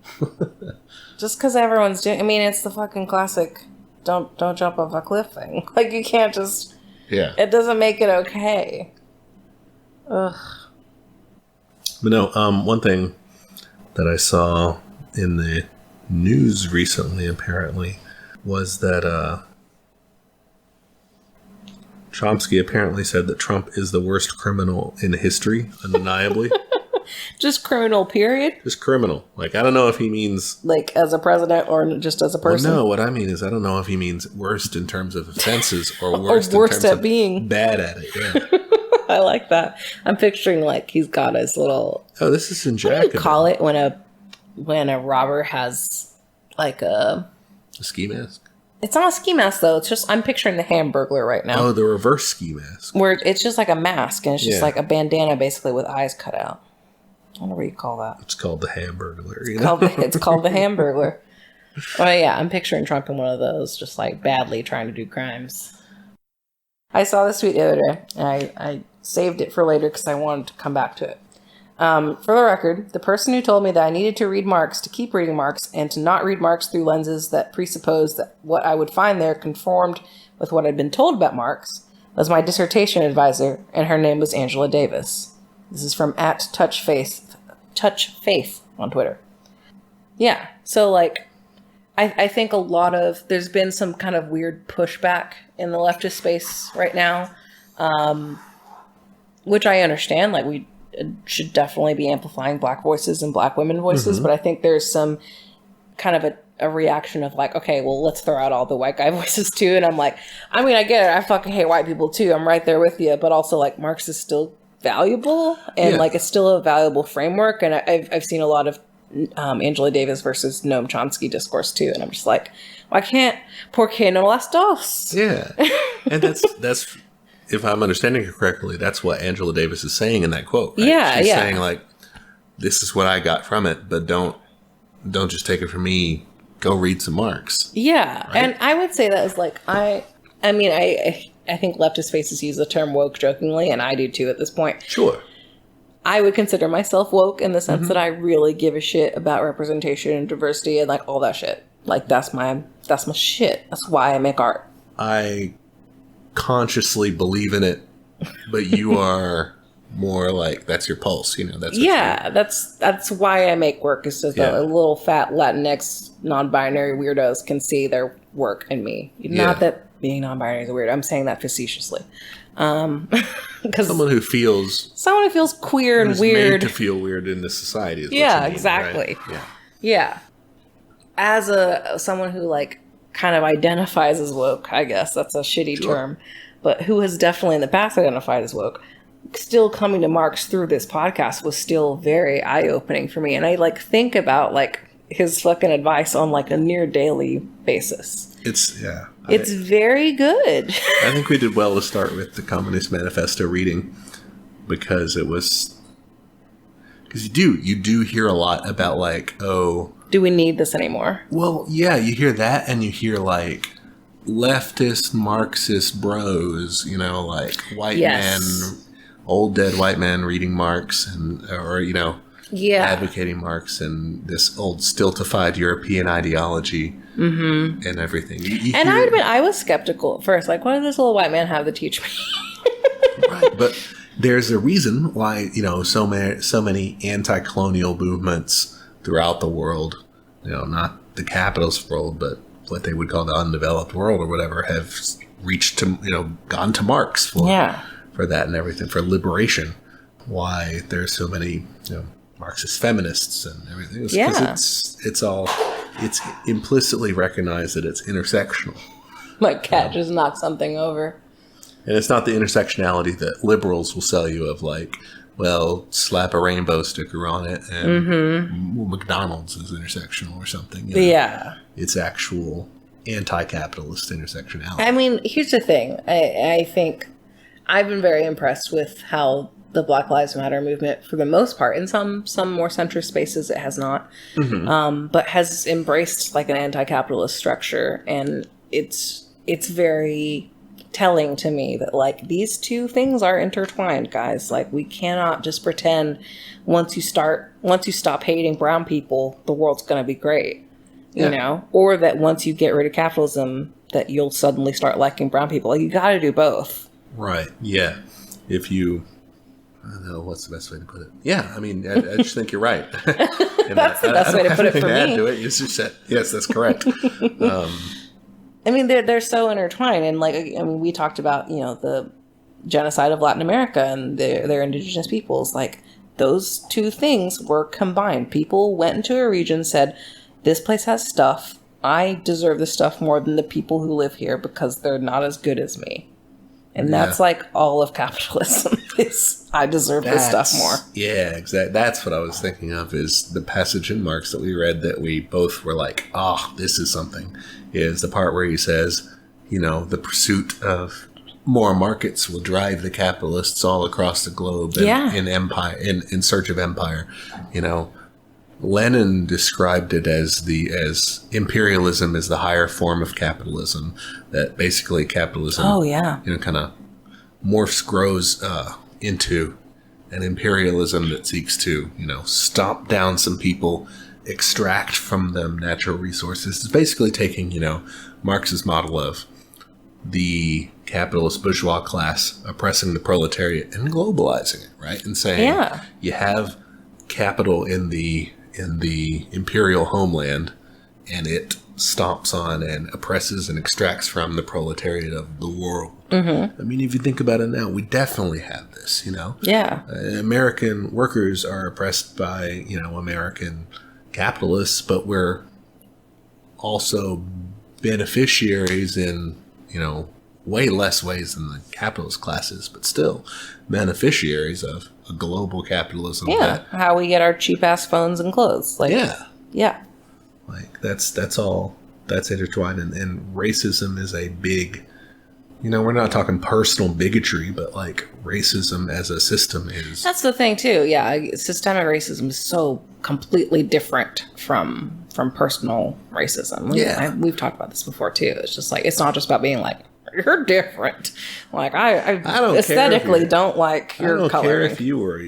Just because everyone's doing, it's the fucking classic don't jump off a cliff thing. Like, you can't just, it doesn't make it okay. Ugh. But no, one thing that I saw in the news recently, apparently, was that Chomsky apparently said that Trump is the worst criminal in history, undeniably. Just criminal, period? Just criminal. Like, I don't know if he means... Like, as a president or just as a person? Well, no, what I mean is I don't know if he means worst in terms of offenses or worst, or worst in terms at of being bad at it. Yeah. I like that. I'm picturing, like, he's got his little... Oh, this is in Jack. What do you call it when a robber has, like, a ski mask? It's not a ski mask, though. It's just... I'm picturing the Hamburglar right now. Oh, the reverse ski mask. Where it's just like a mask, and it's just like a bandana, basically, with eyes cut out. I wonder what you call that. It's called the Hamburglar. It's called the Hamburglar. Oh, yeah. I'm picturing Trump in one of those, just, like, badly trying to do crimes. I saw this tweet the other day, and I saved it for later because I wanted to come back to it. For the record, the person who told me that I needed to read Marx to keep reading Marx and to not read Marx through lenses that presupposed that what I would find there conformed with what I'd been told about Marx was my dissertation advisor, and her name was Angela Davis. This is from @TouchFaith on Twitter. Yeah, so like, I think a lot of, there's been some kind of weird pushback in the leftist space right now, which I understand. Like, we should definitely be amplifying Black voices and Black women voices, but I think there's some kind of a reaction of like, okay, well, let's throw out all the white guy voices too. And I'm like, I mean, I get it. I fucking hate white people too. I'm right there with you. But also, like, Marx is still valuable, and like, it's still a valuable framework. And I've seen a lot of Angela Davis versus Noam Chomsky discourse too, and I'm just like, why can't ¿por qué no las dos? Yeah, and that's if I'm understanding it correctly, that's what Angela Davis is saying in that quote. Right? Yeah, she's saying like, this is what I got from it, but don't just take it from me. Go read some Marx. Yeah, right? And I would say that is like, I mean, I think leftist faces use the term woke jokingly, and I do too at this point. Sure. I would consider myself woke in the sense that I really give a shit about representation and diversity and like all that shit. Like, that's my shit. That's why I make art. I consciously believe in it, but you are more like, that's your pulse, you know. That's why I make work, is so that little fat Latinx non-binary weirdos can see their work in me. Not that being non-binary is a weird. I'm saying that facetiously. Because someone who feels queer and weird, made to feel weird in this society. Is yeah, what you mean, exactly. Right? Yeah. As someone who like kind of identifies as woke, I guess that's a shitty term, but who has definitely in the past identified as woke, still coming to Marx through this podcast was still very eye-opening for me. And I like think about like his fucking advice on like a near daily basis. It's very good. I think we did well to start with the Communist Manifesto reading, because you do hear a lot about like, oh, do we need this anymore? Well, yeah, you hear that, and you hear like leftist Marxist bros, you know, like white men, old dead white men reading Marx advocating Marx and this old stultified European ideology and everything. I admit, I was skeptical at first. Like, what does this little white man have to teach me? Right, but there's a reason why, you know, so many anti-colonial movements throughout the world, you know, not the capitalist world, but what they would call the undeveloped world or whatever, have reached to, you know, gone to Marx for that and everything, for liberation. Why there's so many, you know, Marxist feminists and everything. Because it's implicitly recognized that it's intersectional. My cat just knocked something over. And it's not the intersectionality that liberals will sell you of like, well, slap a rainbow sticker on it and McDonald's is intersectional or something. You know? Yeah. It's actual anti-capitalist intersectionality. I mean, here's the thing. I think I've been very impressed with how the Black Lives Matter movement, for the most part, in some more centrist spaces it has not, but has embraced like an anti-capitalist structure. And it's very telling to me that like these two things are intertwined, guys. Like, we cannot just pretend once you stop hating brown people, the world's going to be great, you know, or that once you get rid of capitalism, that you'll suddenly start liking brown people. Like, you got to do both. Right. Yeah. If you, I don't know, what's the best way to put it? Yeah. I mean, I just think you're right. That's the best way to put it for me. To it. You just said, yes, that's correct. I mean, they're so intertwined. And like, I mean, we talked about, the genocide of Latin America and their indigenous peoples. Like, those two things were combined. People went into a region, said, this place has stuff. I deserve this stuff more than the people who live here because they're not as good as me. And that's like all of capitalism is I deserve this stuff more. Yeah, exactly. That's what I was thinking of, is the passage in Marx that we read that we both were like, oh, this is something, is the part where he says, the pursuit of more markets will drive the capitalists all across the globe in empire, in search of empire. Lenin described it as imperialism is the higher form of capitalism, that basically capitalism kind of grows into an imperialism that seeks to stomp down some people, extract from them natural resources. It's basically taking Marx's model of the capitalist bourgeois class oppressing the proletariat and globalizing it, right? And saying you have capital in the imperial homeland, and it stomps on and oppresses and extracts from the proletariat of the world. Mm-hmm. I mean, if you think about it now, we definitely have this, Yeah. American workers are oppressed by, American capitalists, but we're also beneficiaries in, way less ways than the capitalist classes, but still beneficiaries of a global capitalism. Yeah, how we get our cheap-ass phones and clothes. Yeah. Like, that's all, that's intertwined. And racism is a big, we're not talking personal bigotry, but like racism as a system is. That's the thing too. Yeah. Systemic racism is so completely different from personal racism. We've talked about this before too. It's just like, it's not just about being like, you're different. Like, I don't aesthetically don't like your coloring. I don't care if you were,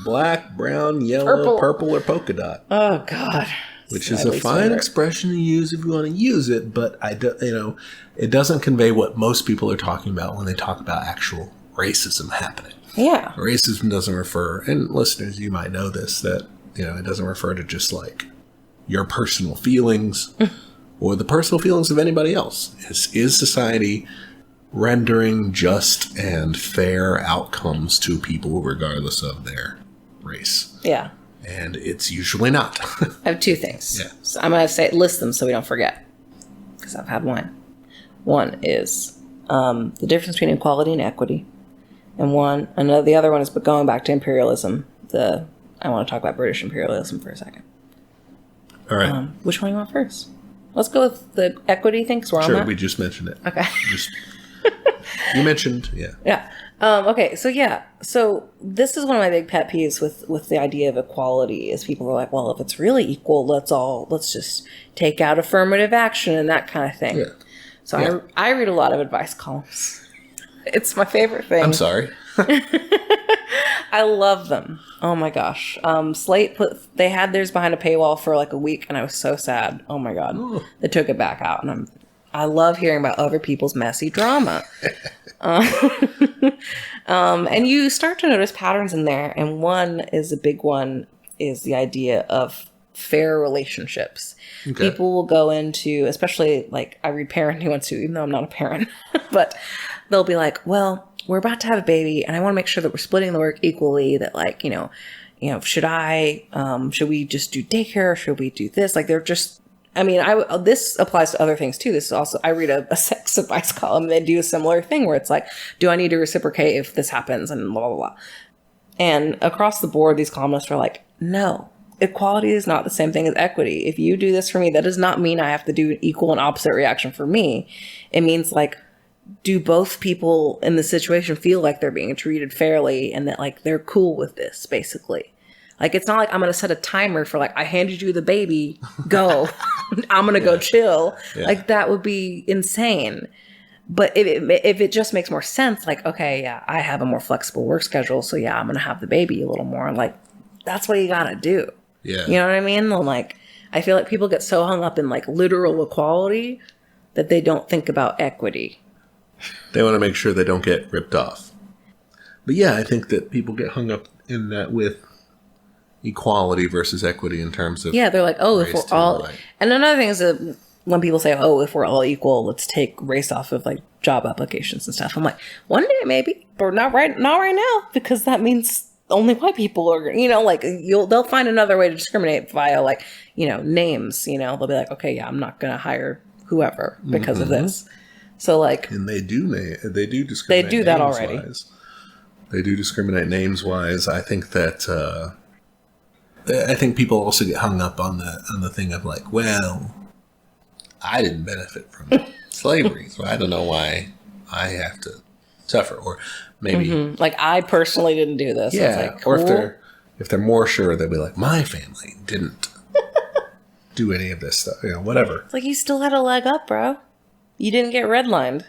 black, brown, yellow, purple or polka dot. Oh God. Which is a fine expression to use if you want to use it, but it doesn't convey what most people are talking about when they talk about actual racism happening. Yeah. Racism doesn't refer, and listeners, you might know this, that, it doesn't refer to just like your personal feelings or the personal feelings of anybody else. Is society rendering just and fair outcomes to people regardless of their race? Yeah. And it's usually not. I have two things. Yeah. So I'm going to list them so we don't forget, because I've had one. One is the difference between equality and equity. And the other one is, but going back to imperialism, I want to talk about British imperialism for a second. All right. Which one do you want first? Let's go with the equity thing, because we're on that. Sure, we just mentioned it. Okay. You mentioned, yeah. Yeah. Okay, so this is one of my big pet peeves with the idea of equality, is people are like, well, if it's really equal, let's just take out affirmative action and that kind of thing. Yeah. So I read a lot of advice columns. It's my favorite thing. I'm sorry. I love them. Oh my gosh. Slate they had theirs behind a paywall for like a week, and I was so sad. Oh my God. Ooh. They took it back out, and I love hearing about other people's messy drama. And you start to notice patterns in there. And a big one is the idea of fair relationships. Okay. People will go into, especially like I read parenting ones too, even though I'm not a parent, but they'll be like, well, we're about to have a baby and I want to make sure that we're splitting the work equally, that like, should we just do daycare? Should we do this? Like, they're just, this applies to other things too. This is also, I read a sex advice column, and they do a similar thing where it's like, do I need to reciprocate if this happens, and blah, blah, blah. And across the board, these columnists are like, no, equality is not the same thing as equity. If you do this for me, that does not mean I have to do an equal and opposite reaction for me. It means like, do both people in the situation feel like they're being treated fairly and that like they're cool with this, basically. Like, it's not like I'm going to set a timer for like, I handed you the baby, go. I'm going to go chill. Yeah. Like, that would be insane. But if it just makes more sense, like, okay, yeah, I have a more flexible work schedule, so yeah, I'm going to have the baby a little more. Like, that's what you got to do. Yeah. You know what I mean? Like, I feel like people get so hung up in like literal equality that they don't think about equity. They want to make sure they don't get ripped off. But yeah, I think that people get hung up in that with equality versus equity in terms of, yeah, they're like, oh, if we're all, and another thing is that when people say, oh, if we're all equal, let's take race off of like job applications and stuff. I'm like, one day maybe, but not right now, because that means only white people are, you know, like they'll find another way to discriminate via like, you know, names, you know, they'll be like, okay, yeah, I'm not going to hire whoever because of this. So like, and they do discriminate. They do that already. They do discriminate names wise. I think that, I think people also get hung up on the thing of like, well, I didn't benefit from slavery, so I don't know why I have to suffer. Or maybe like I personally didn't do this. Yeah, like, cool. Or if they're more sure, they'll be like, my family didn't do any of this stuff. You know, whatever. It's like you still had a leg up, bro. You didn't get redlined.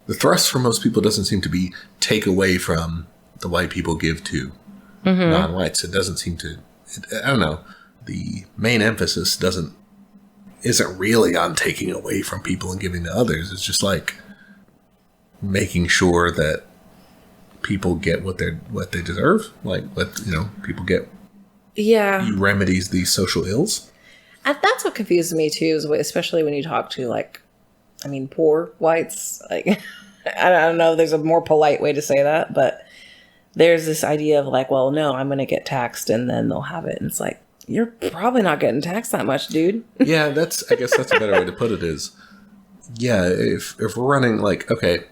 The thrust for most people doesn't seem to be take away from the white people give to non-whites. It doesn't seem to. I don't know. The main emphasis isn't really on taking away from people and giving to others. It's just like making sure that people get what they deserve. Like, people get. Yeah. You remedies these social ills. And that's what confuses me too, especially when you talk to like, I mean, poor whites. Like, I don't know. There's a more polite way to say that, but there's this idea of like, well, no, I'm going to get taxed and then they'll have it. And it's like, you're probably not getting taxed that much, dude. Yeah, I guess that's a better way to put it is, yeah, if we're running like, okay,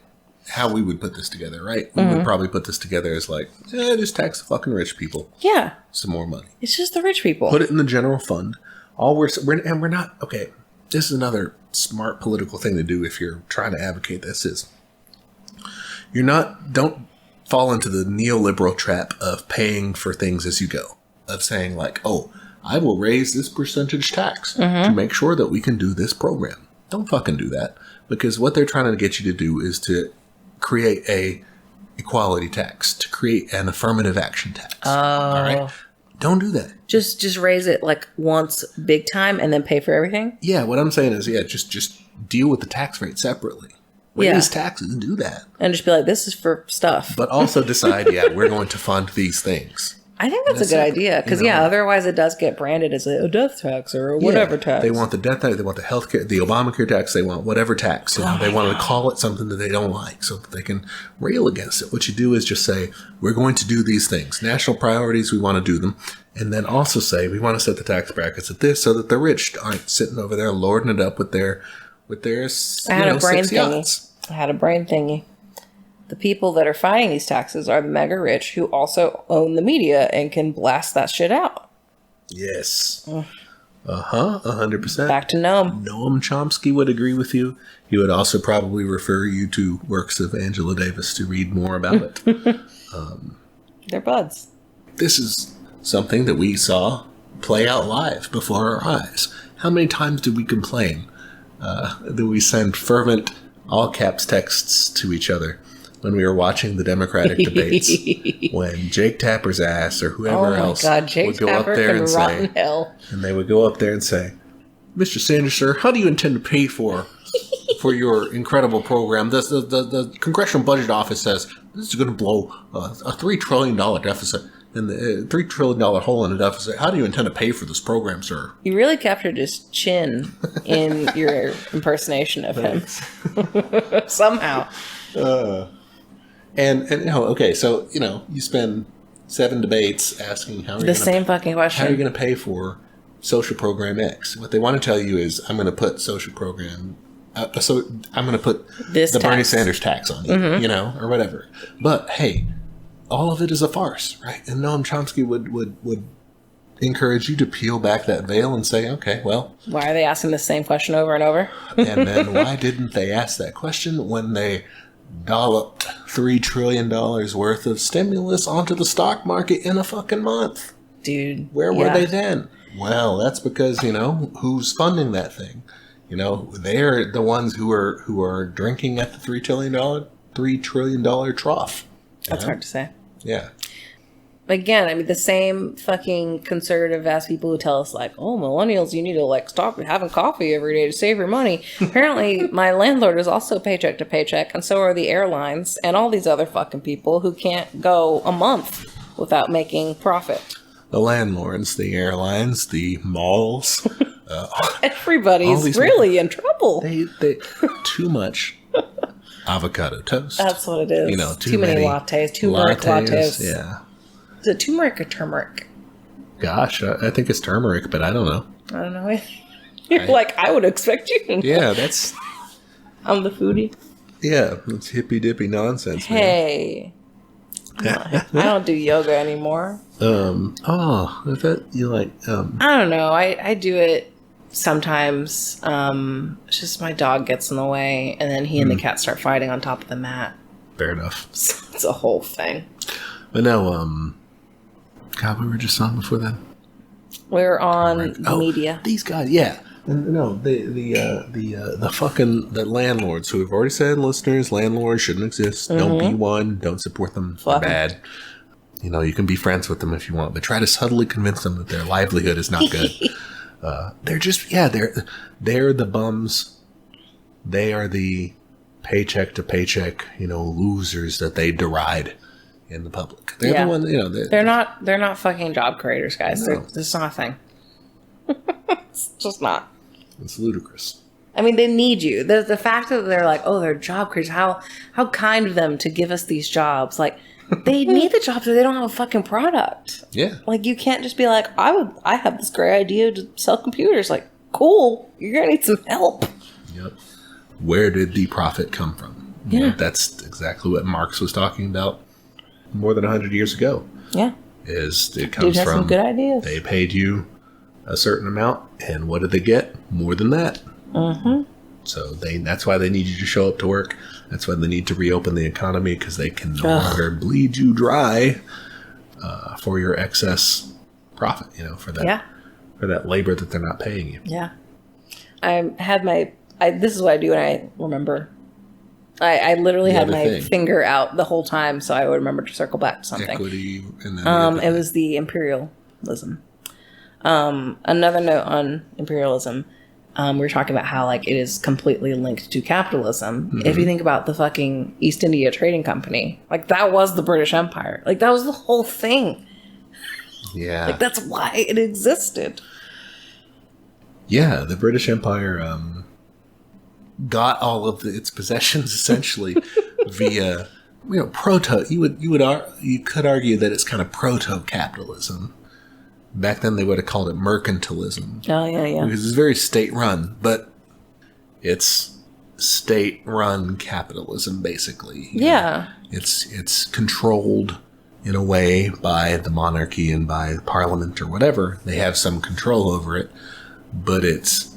how we would put this together, right? We would probably put this together as like, just tax the fucking rich people. Yeah. Some more money. It's just the rich people. Put it in the general fund. We're not, okay, this is another smart political thing to do if you're trying to advocate this is, don't fall into the neoliberal trap of paying for things as you go. Of saying like, oh, I will raise this percentage tax to make sure that we can do this program. Don't fucking do that. Because what they're trying to get you to do is to create a equality tax, to create an affirmative action tax. Oh. All right? Don't do that. Just raise it like once big time and then pay for everything? Yeah, what I'm saying is, just deal with the tax rate separately. Raise taxes and do that. And just be like, this is for stuff. But also decide, we're going to fund these things. I think that's a good idea. Because, otherwise it does get branded as a death tax or whatever tax. They want the death tax. They want the healthcare, the Obamacare tax. They want whatever tax. They want to call it something that they don't like so that they can rail against it. What you do is just say, we're going to do these things. National priorities, we want to do them. And then also say, we want to set the tax brackets at this so that the rich aren't sitting over there lording it up with their I had a brain thingy. The people that are fighting these taxes are the mega rich who also own the media and can blast that shit out. Yes. 100%. Back to Noam. Noam Chomsky would agree with you. He would also probably refer you to works of Angela Davis to read more about it. They're buds. This is something that we saw play out live before our eyes. How many times did we complain that we send fervent all caps texts to each other when we were watching the Democratic debates, when Jake Tapper's ass or whoever else would go up there and say, and they would go up there and say, Mr. Sanders, sir, how do you intend to pay for your incredible program? The Congressional Budget Office says this is going to blow a $3 trillion deficit and the $3 trillion hole in the deficit. How do you intend to pay for this program, sir? You really captured his chin in your impersonation of him. Somehow. Okay, so, you spend 7 debates asking how the same fucking question. How are you going to pay for social program X? What they want to tell you is, I'm going to put social program, I'm going to put the Bernie Sanders tax on you, or whatever. But hey, all of it is a farce, right? And Noam Chomsky would encourage you to peel back that veil and say, okay, well, why are they asking the same question over and over? And then why didn't they ask that question when they dolloped $3 trillion worth of stimulus onto the stock market in a fucking month? Dude. Where were they then? Well, that's because, who's funding that thing? They're the ones who are drinking at the $3 trillion trough. That's hard to say. Yeah. Again, I mean, the same fucking conservative ass people who tell us like, oh, millennials, you need to stop having coffee every day to save your money. Apparently, my landlord is also paycheck to paycheck, and so are the airlines and all these other fucking people who can't go a month without making profit. The landlords, the airlines, the malls, Everybody's really in trouble. They too much avocado toast. That's what it is. You know, too many lattes. Turmeric lattes. Yeah. Is it turmeric or turmeric? Gosh, I think it's turmeric, but I don't know. I don't know. You're like, I would expect you to know. Yeah, that's... I'm the foodie. Yeah, it's hippy-dippy nonsense, Hey. I don't do yoga anymore. I bet you like... I don't know. I do it sometimes. It's just my dog gets in the way, and then he and the cat start fighting on top of the mat. Fair enough. So it's a whole thing. But no, God, we were just on before then. We're on media. These guys, yeah. No, the fucking landlords who have already said, listeners, landlords shouldn't exist. Don't be one. Don't support them. They're bad. You know, you can be friends with them if you want, but try to subtly convince them that their livelihood is not good. They're just, they're the bums. They are the paycheck to paycheck, losers that they deride in the public. They're the one, they're not fucking job creators, guys. No. It's not a thing. It's just not. It's ludicrous. I mean, they need you. The fact that they're like, oh, they're job creators. How kind of them to give us these jobs. Like, they need the jobs or they don't have a fucking product. Yeah. Like, you can't just be like, I have this great idea to sell computers. Like, cool. You're going to need some help. Yep. Where did the profit come from? Yeah. That's exactly what Marx was talking about more than 100 years ago. Yeah. It comes from some good ideas. They paid you a certain amount, and what did they get? More than that. Mm-hmm. So that's why they need you to show up to work. That's why they need to reopen the economy, because they can no longer bleed you dry for your excess profit, for that labor that they're not paying you. Yeah. This is what I do when I remember. I literally had my finger out the whole time, so I would remember to circle back to something. Equity, and then it was the imperialism. Another note on imperialism. We were talking about how it is completely linked to capitalism. Mm-hmm. If you think about the fucking East India Trading Company, that was the British Empire. That was the whole thing. Yeah. That's why it existed. Yeah, the British Empire got all of its possessions essentially via proto. You could argue that it's kind of proto-capitalism. Back then they would have called it mercantilism. Oh yeah. Because it's very state-run, but it's state-run capitalism basically. Yeah. It's controlled in a way by the monarchy and by parliament or whatever. They have some control over it, but it's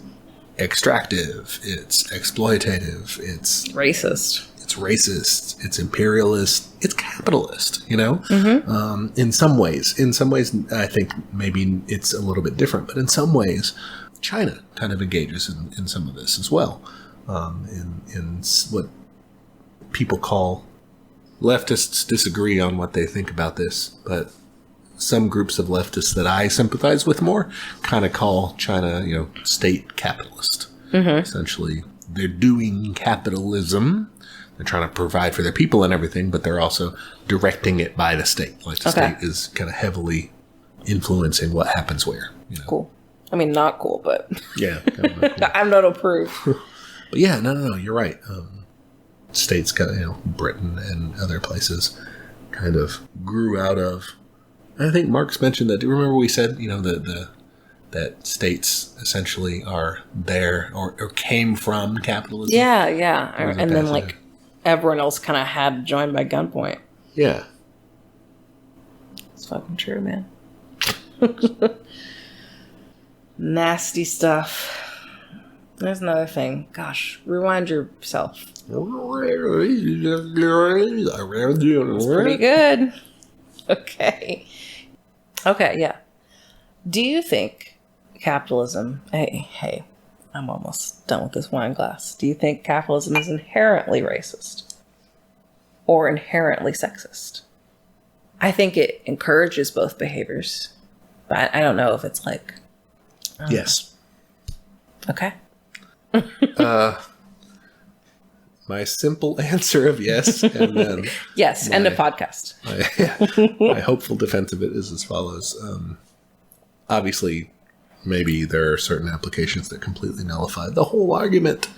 extractive, it's exploitative, it's racist. It's racist, it's imperialist, it's capitalist, Mm-hmm. In some ways, I think maybe it's a little bit different, but in some ways, China kind of engages in some of this as well. In what people call, leftists disagree on what they think about this, but some groups of leftists that I sympathize with more kind of call China, state capitalist. Mm-hmm. Essentially, they're doing capitalism. They're trying to provide for their people and everything, but they're also directing it by the state. The state is kind of heavily influencing what happens where. Cool. I mean, not cool, but yeah, kind of cool. I'm not approve. But yeah, no, you're right. States kind of, Britain and other places kind of grew out of. I think Marx mentioned that. Do you remember we said, that states essentially are there or came from capitalism? Yeah. And then everyone else kind of had to join by gunpoint. Yeah. It's fucking true, man. Nasty stuff. There's another thing. Gosh, rewind yourself. It's pretty good. Okay, yeah. Do you think capitalism... Hey, I'm almost done with this wine glass. Do you think capitalism is inherently racist? Or inherently sexist? I think it encourages both behaviors. But I don't know if it's yes. Okay. My simple answer of yes, and then... yes, end of podcast. My hopeful defense of it is as follows. Obviously, maybe there are certain applications that completely nullify the whole argument.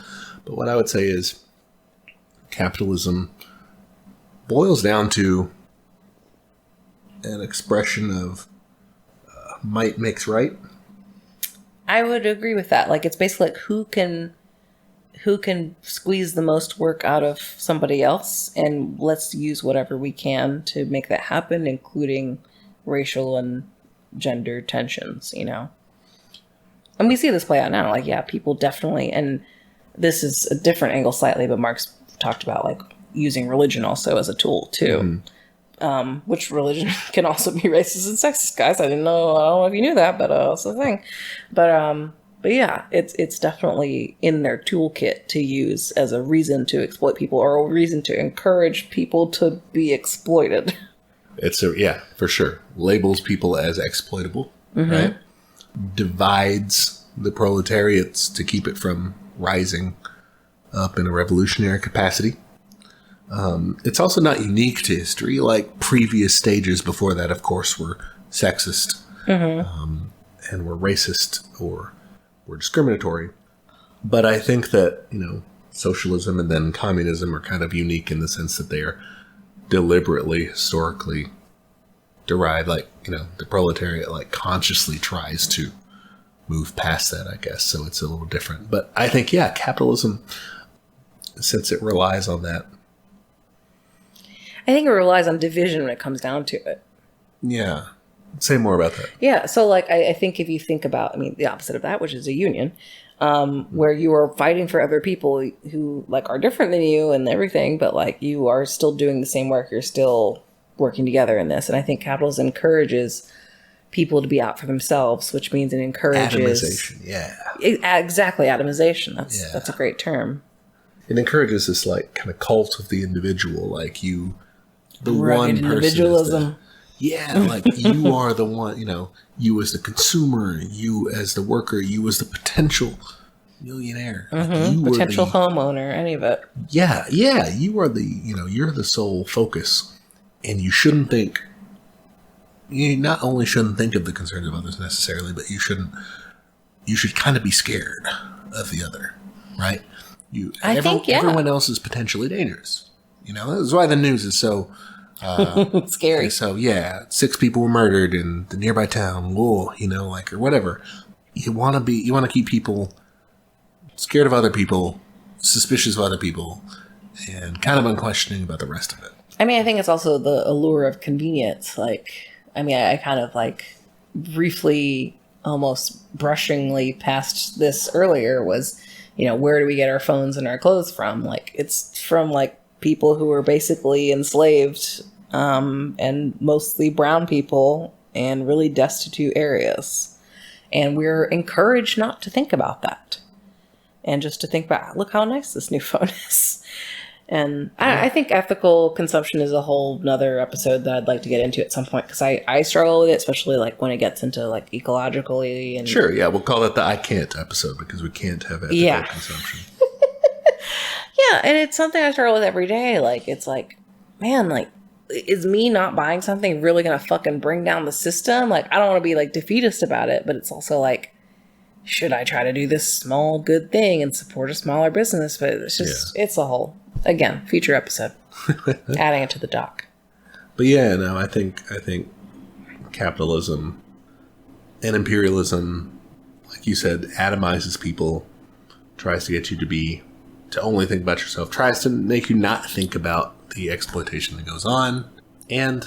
But what I would say is capitalism boils down to an expression of might makes right. I would agree with that. Like, it's basically like who can squeeze the most work out of somebody else, and let's use whatever we can to make that happen, including racial and gender tensions, you know? And we see this play out now. Like, yeah, people definitely, and this is a different angle slightly, but Marx talked about like using religion also as a tool too. Which religion can also be racist and sexist, guys. I don't know if you knew that, but it's a thing. But yeah, it's definitely in their toolkit to use as a reason to exploit people or a reason to encourage people to be exploited. Yeah, for sure. Labels people as exploitable, right? Divides the proletariats to keep it from rising up in a revolutionary capacity. It's also not unique to history. Like previous stages before that, of course, were sexist and were racist or were discriminatory. But I think that, socialism and then communism are kind of unique in the sense that they are deliberately, historically derived. Like, the proletariat like consciously tries to move past that, I guess. So it's a little different. But I think, yeah, capitalism, since it relies on that, I think it relies on division when it comes down to it. Yeah. Say more about that. Yeah. So, like, I think if you think about, the opposite of that, which is a union, where you are fighting for other people who, like, are different than you and everything, but, like, you are still doing the same work. You're still working together in this. And I think capitalism encourages people to be out for themselves, which means it encourages... Atomization, yeah. Exactly, atomization. That's a great term. It encourages this, like, kind of cult of the individual, like you... The rugged one person individualism. Like you are the one, you as the consumer, you as the worker, you as the potential millionaire, like you potential homeowner, any of it. Yeah, you are the, you're the sole focus, and you shouldn't think. You not only shouldn't think of the concerns of others necessarily, but you should kind of be scared of the other, right? Everyone else is potentially dangerous. That's why the news is so scary. So yeah, 6 people were murdered in the nearby town. Whoa, or whatever. You want to keep people scared of other people, suspicious of other people, and kind of unquestioning about the rest of it. I think it's also the allure of convenience. Like, I kind of like briefly, almost brushingly passed this earlier was, where do we get our phones and our clothes from? Like, it's from like people who were basically enslaved, and mostly brown people in really destitute areas. And we're encouraged not to think about that. And just to think about, look how nice this new phone is. And I think ethical consumption is a whole nother episode that I'd like to get into at some point, because I struggle with it, especially like when it gets into like ecologically. And sure, yeah, we'll call it the I can't episode, because we can't have ethical consumption. Yeah, and it's something I struggle with every day. Like, it's like, man, like, is me not buying something really going to fucking bring down the system? Like, I don't want to be like defeatist about it, but it's also like, should I try to do this small good thing and support a smaller business? But it's just, it's a whole, again, future episode. Adding it to the doc. But yeah, no, I think capitalism and imperialism, like you said, atomizes people, tries to get you to only think about yourself, tries to make you not think about the exploitation that goes on. And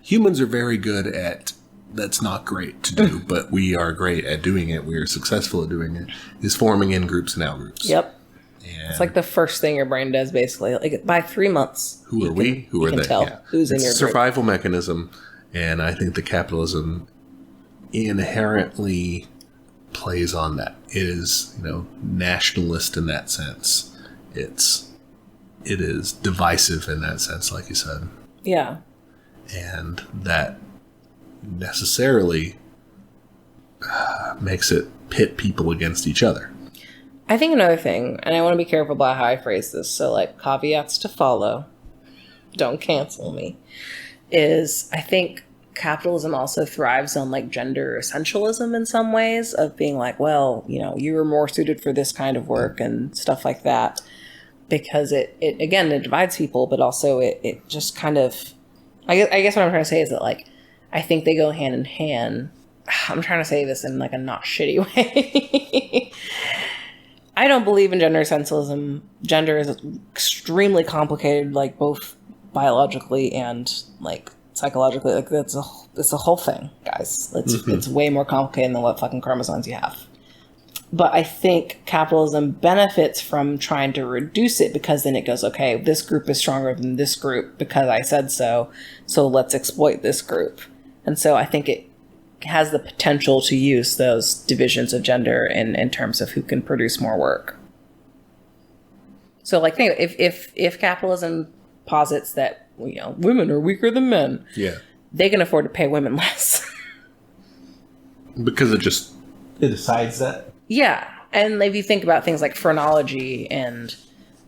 humans are very good at, that's not great to do, but we are great at doing it. We are successful at doing it, is forming in groups and out groups. Yep. And it's like the first thing your brain does, basically. Like, by 3 months. Who are we? Who are they? Tell who's in your survival mechanism. And I think the capitalism inherently plays on that. It is, nationalist in that sense. It is divisive in that sense, like you said. Yeah. And that necessarily makes it pit people against each other. I think another thing, and I want to be careful about how I phrase this, so like caveats to follow, don't cancel me, is I think capitalism also thrives on like gender essentialism in some ways, of being like, well, you know, you were more suited for this kind of work and stuff like that, because it again, it divides people, but also it just kind of, I guess what I'm trying to say is that, like, I think they go hand in hand. I'm trying to say this in like a not shitty way. I don't believe in gender essentialism. Gender is extremely complicated, like both biologically and like psychologically. Like it's a whole thing, guys. It's way more complicated than what fucking chromosomes you have. But I think capitalism benefits from trying to reduce it, because then it goes, okay, this group is stronger than this group because I said so, so let's exploit this group. And so I think it has the potential to use those divisions of gender in terms of who can produce more work. So, like, think if capitalism posits that, you know, women are weaker than men, they can afford to pay women less. Because it decides that. Yeah. And if you think about things like phrenology and,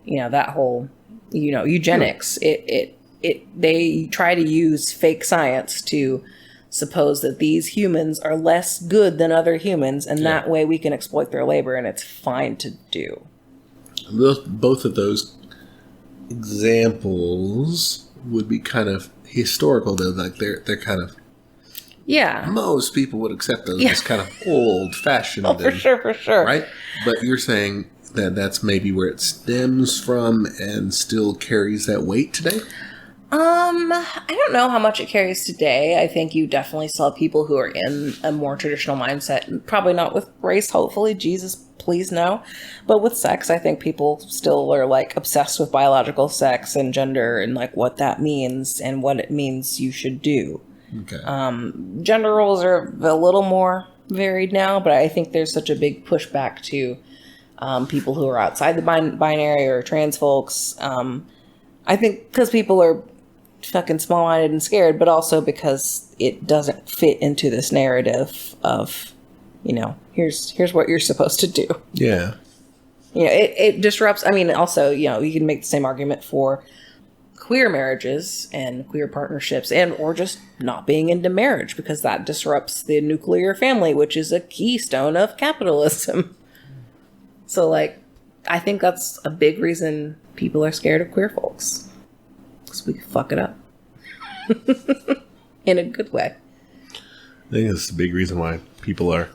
you know, that whole, you know, eugenics, they try to use fake science to suppose that these humans are less good than other humans, and that way we can exploit their labor, and it's fine to do. Both of those examples would be kind of historical, though. Like they're kind of, most people would accept those as kind of old-fashioned. Oh, for sure. Right? But you're saying that that's maybe where it stems from and still carries that weight today? I don't know how much it carries today. I think you definitely saw people who are in a more traditional mindset, probably not with race, hopefully, Jesus, please no. But with sex, I think people still are like obsessed with biological sex and gender and like what that means and what it means you should do. Okay. Gender roles are a little more varied now, but I think there's such a big pushback to people who are outside the binary or trans folks. I think because people are fucking small-minded and scared, but also because it doesn't fit into this narrative of, you know, here's what you're supposed to do. Yeah. You know, it disrupts. I mean, also, you know, you can make the same argument for queer marriages and queer partnerships, and or just not being into marriage, because that disrupts the nuclear family, which is a keystone of capitalism. So, like, I think that's a big reason people are scared of queer folks. Because we can fuck it up. In a good way. I think that's the big reason why people are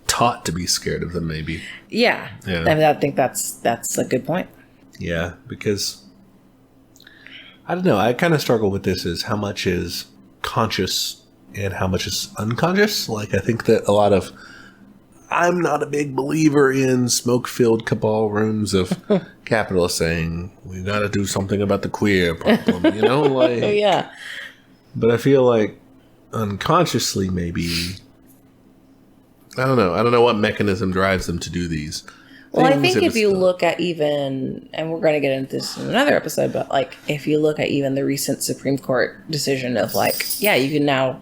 taught to be scared of them, maybe. Yeah. I think that's a good point. Yeah, because I don't know. I kind of struggle with this, is how much is conscious and how much is unconscious. Like, I think that a lot of, I'm not a big believer in smoke-filled cabal rooms of capitalists saying, we got to do something about the queer problem, you know? Like, yeah. But I feel like unconsciously, maybe, I don't know. I don't know what mechanism drives them to do these things. Well, I think if you look at even, and we're going to get into this in another episode, but like, if you look at even the recent Supreme Court decision of like, yeah, you can now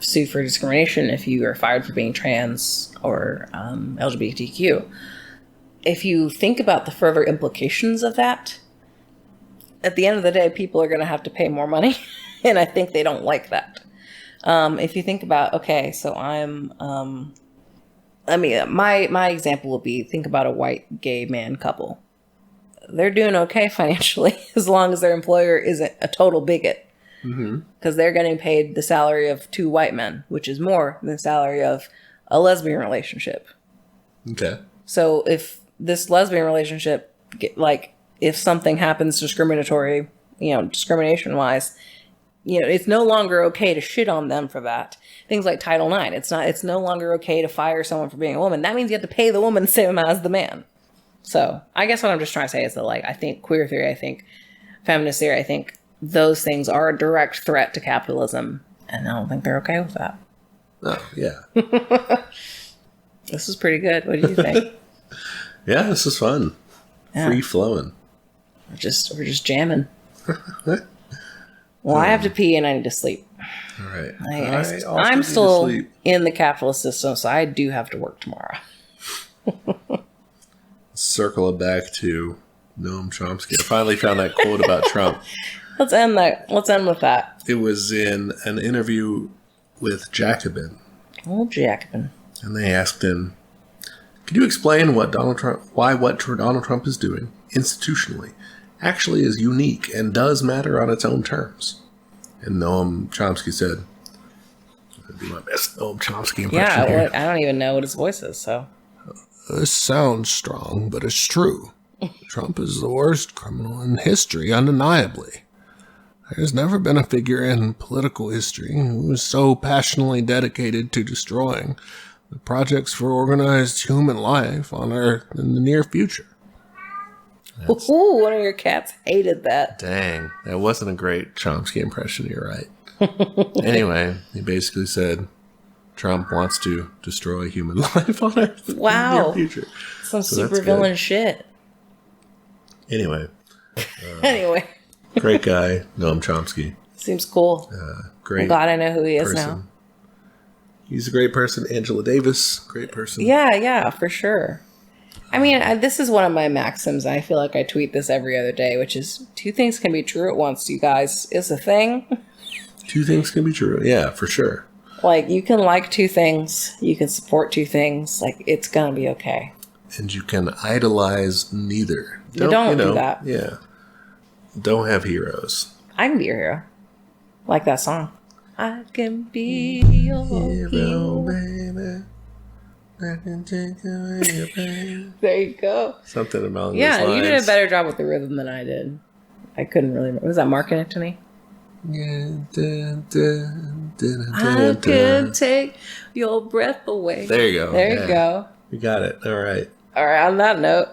sue for discrimination if you are fired for being trans or LGBTQ. If you think about the further implications of that, at the end of the day, people are going to have to pay more money. And I think they don't like that. If you think about, okay, so my example would be, think about a white gay man couple. They're doing okay financially as long as their employer isn't a total bigot. Because they're getting paid the salary of 2 white men, which is more than the salary of a lesbian relationship. Okay. So if this lesbian relationship, like, if something happens discrimination-wise, it's no longer okay to shit on them for that. Things like Title IX, it's no longer okay to fire someone for being a woman. That means you have to pay the woman the same amount as the man. So I guess what I'm just trying to say is that, like, I think queer theory, I think feminist theory, I think those things are a direct threat to capitalism, and I don't think they're okay with that. Oh, yeah. This is pretty good. What do you think? Yeah, this is fun. Yeah. Free flowing. We're just jamming. Well, I have to pee and I need to sleep. All right. I'm still in the capitalist system, so I do have to work tomorrow. Circle it back to Noam Chomsky. I finally found that quote about Trump Let's end with that. It was in an interview with Jacobin. Old Jacobin. And they asked him, "Could you explain what Donald Trump is doing institutionally actually is unique and does matter on its own terms?" And Noam Chomsky said, "I'll do my best Noam Chomsky impression here. I don't even know what his voice is, so. This sounds strong, but it's true. Trump is the worst criminal in history, undeniably. There's never been a figure in political history who was so passionately dedicated to destroying the projects for organized human life on Earth in the near future." Ooh, one of your cats hated that. Dang, that wasn't a great Chomsky impression, you're right. Anyway, he basically said Trump wants to destroy human life on Earth in the near future. Some super villain shit. Anyway. Anyway. Great guy, Noam Chomsky. Seems cool. Great. I'm glad I know who he is person. now. He's a great person. Angela Davis, great person. Yeah, for sure. I mean, this is one of my maxims. I feel like I tweet this every other day, which is 2 things can be true at once, you guys. Is a thing. 2 things can be true. Yeah, for sure. Like, you can like 2 things. You can support 2 things. Like, it's going to be okay. And you can idolize neither. Don't do that. Yeah. Don't have heroes. I can be your hero. Like that song. I can be your hero, baby. I can take away your pain. There you go. Something about those lines. Yeah, you did a better job with the rhythm than I did. I couldn't really remember. Was that Mark Anthony? I can take your breath away. There you go. There you go. You got it. All right. All right, on that note.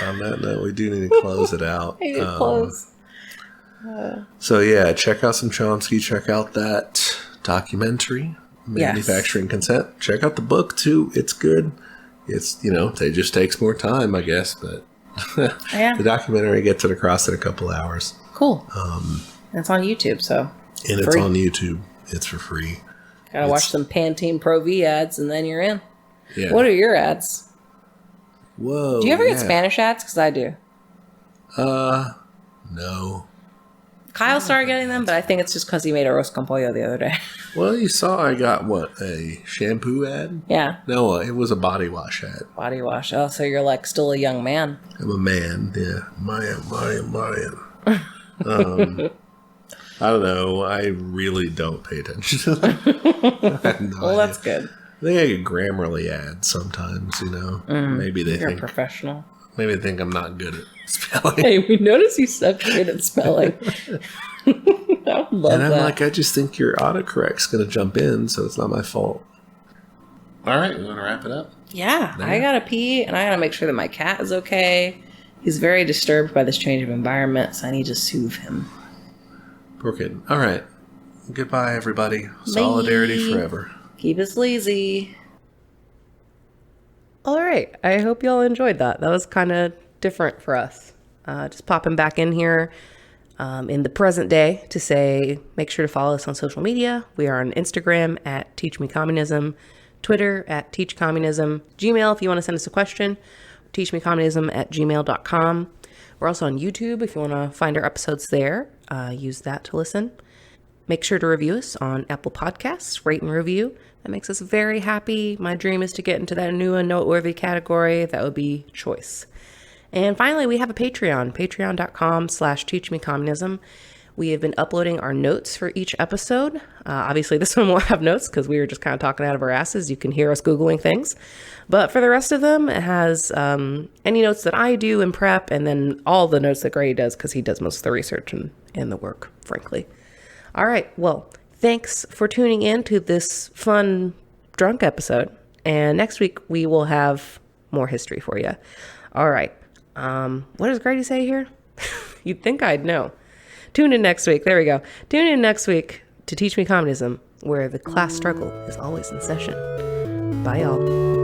On that note, we do need to close it out. I need to close. So yeah, check out some Chomsky. Check out that documentary, Manufacturing Consent. Check out the book too. It's good. It's, it just takes more time, I guess, but the documentary gets it across in a couple hours. Cool. It's on YouTube, so and it's on YouTube. It's for free. Gotta watch some Pantene Pro V ads, and then you're in. Yeah. What are your ads? Whoa. Do you ever get Spanish ads? Because I do. No. Kyle started getting them, but I think it's just because he made arroz con pollo the other day. Well, you saw I got, a shampoo ad? Yeah. No, it was a body wash ad. Body wash. Oh, so you're still a young man. I'm a man, yeah. Mayan. I don't know. I really don't pay attention to that. Well, that's good. I think I get Grammarly ads sometimes, Maybe they You're think... a professional. Maybe they think I'm not good at spelling. Hey, we notice you suck good at spelling. I love and I'm that. I just think your autocorrect's going to jump in, so it's not my fault. All right, you want to wrap it up? Yeah, I gotta pee, and I gotta make sure that my cat is okay. He's very disturbed by this change of environment, so I need to soothe him. Poor kid. All right. Goodbye, everybody. Bye. Solidarity forever. Keep it sleazy. All right. I hope y'all enjoyed that. That was kind of different for us. Just popping back in here in the present day to say, make sure to follow us on social media. We are on Instagram at teachmecommunism, Twitter at teachcommunism, Gmail if you want to send us a question, teachmecommunism@gmail.com. We're also on YouTube if you want to find our episodes there. Use that to listen. Make sure to review us on Apple Podcasts, rate and review. That makes us very happy. My dream is to get into that new and noteworthy category. That would be choice. And finally, we have a Patreon, patreon.com/teachmecommunism. We have been uploading our notes for each episode. Obviously, this one won't have notes because we were just kind of talking out of our asses. You can hear us Googling things. But for the rest of them, it has any notes that I do in prep and then all the notes that Grady does because he does most of the research and the work, frankly. All right. Well, thanks for tuning in to this fun drunk episode. And next week, we will have more history for you. All right. What does Grady say here? You'd think I'd know. Tune in next week. There we go. Tune in next week to Teach Me Communism, where the class struggle is always in session. Bye, y'all.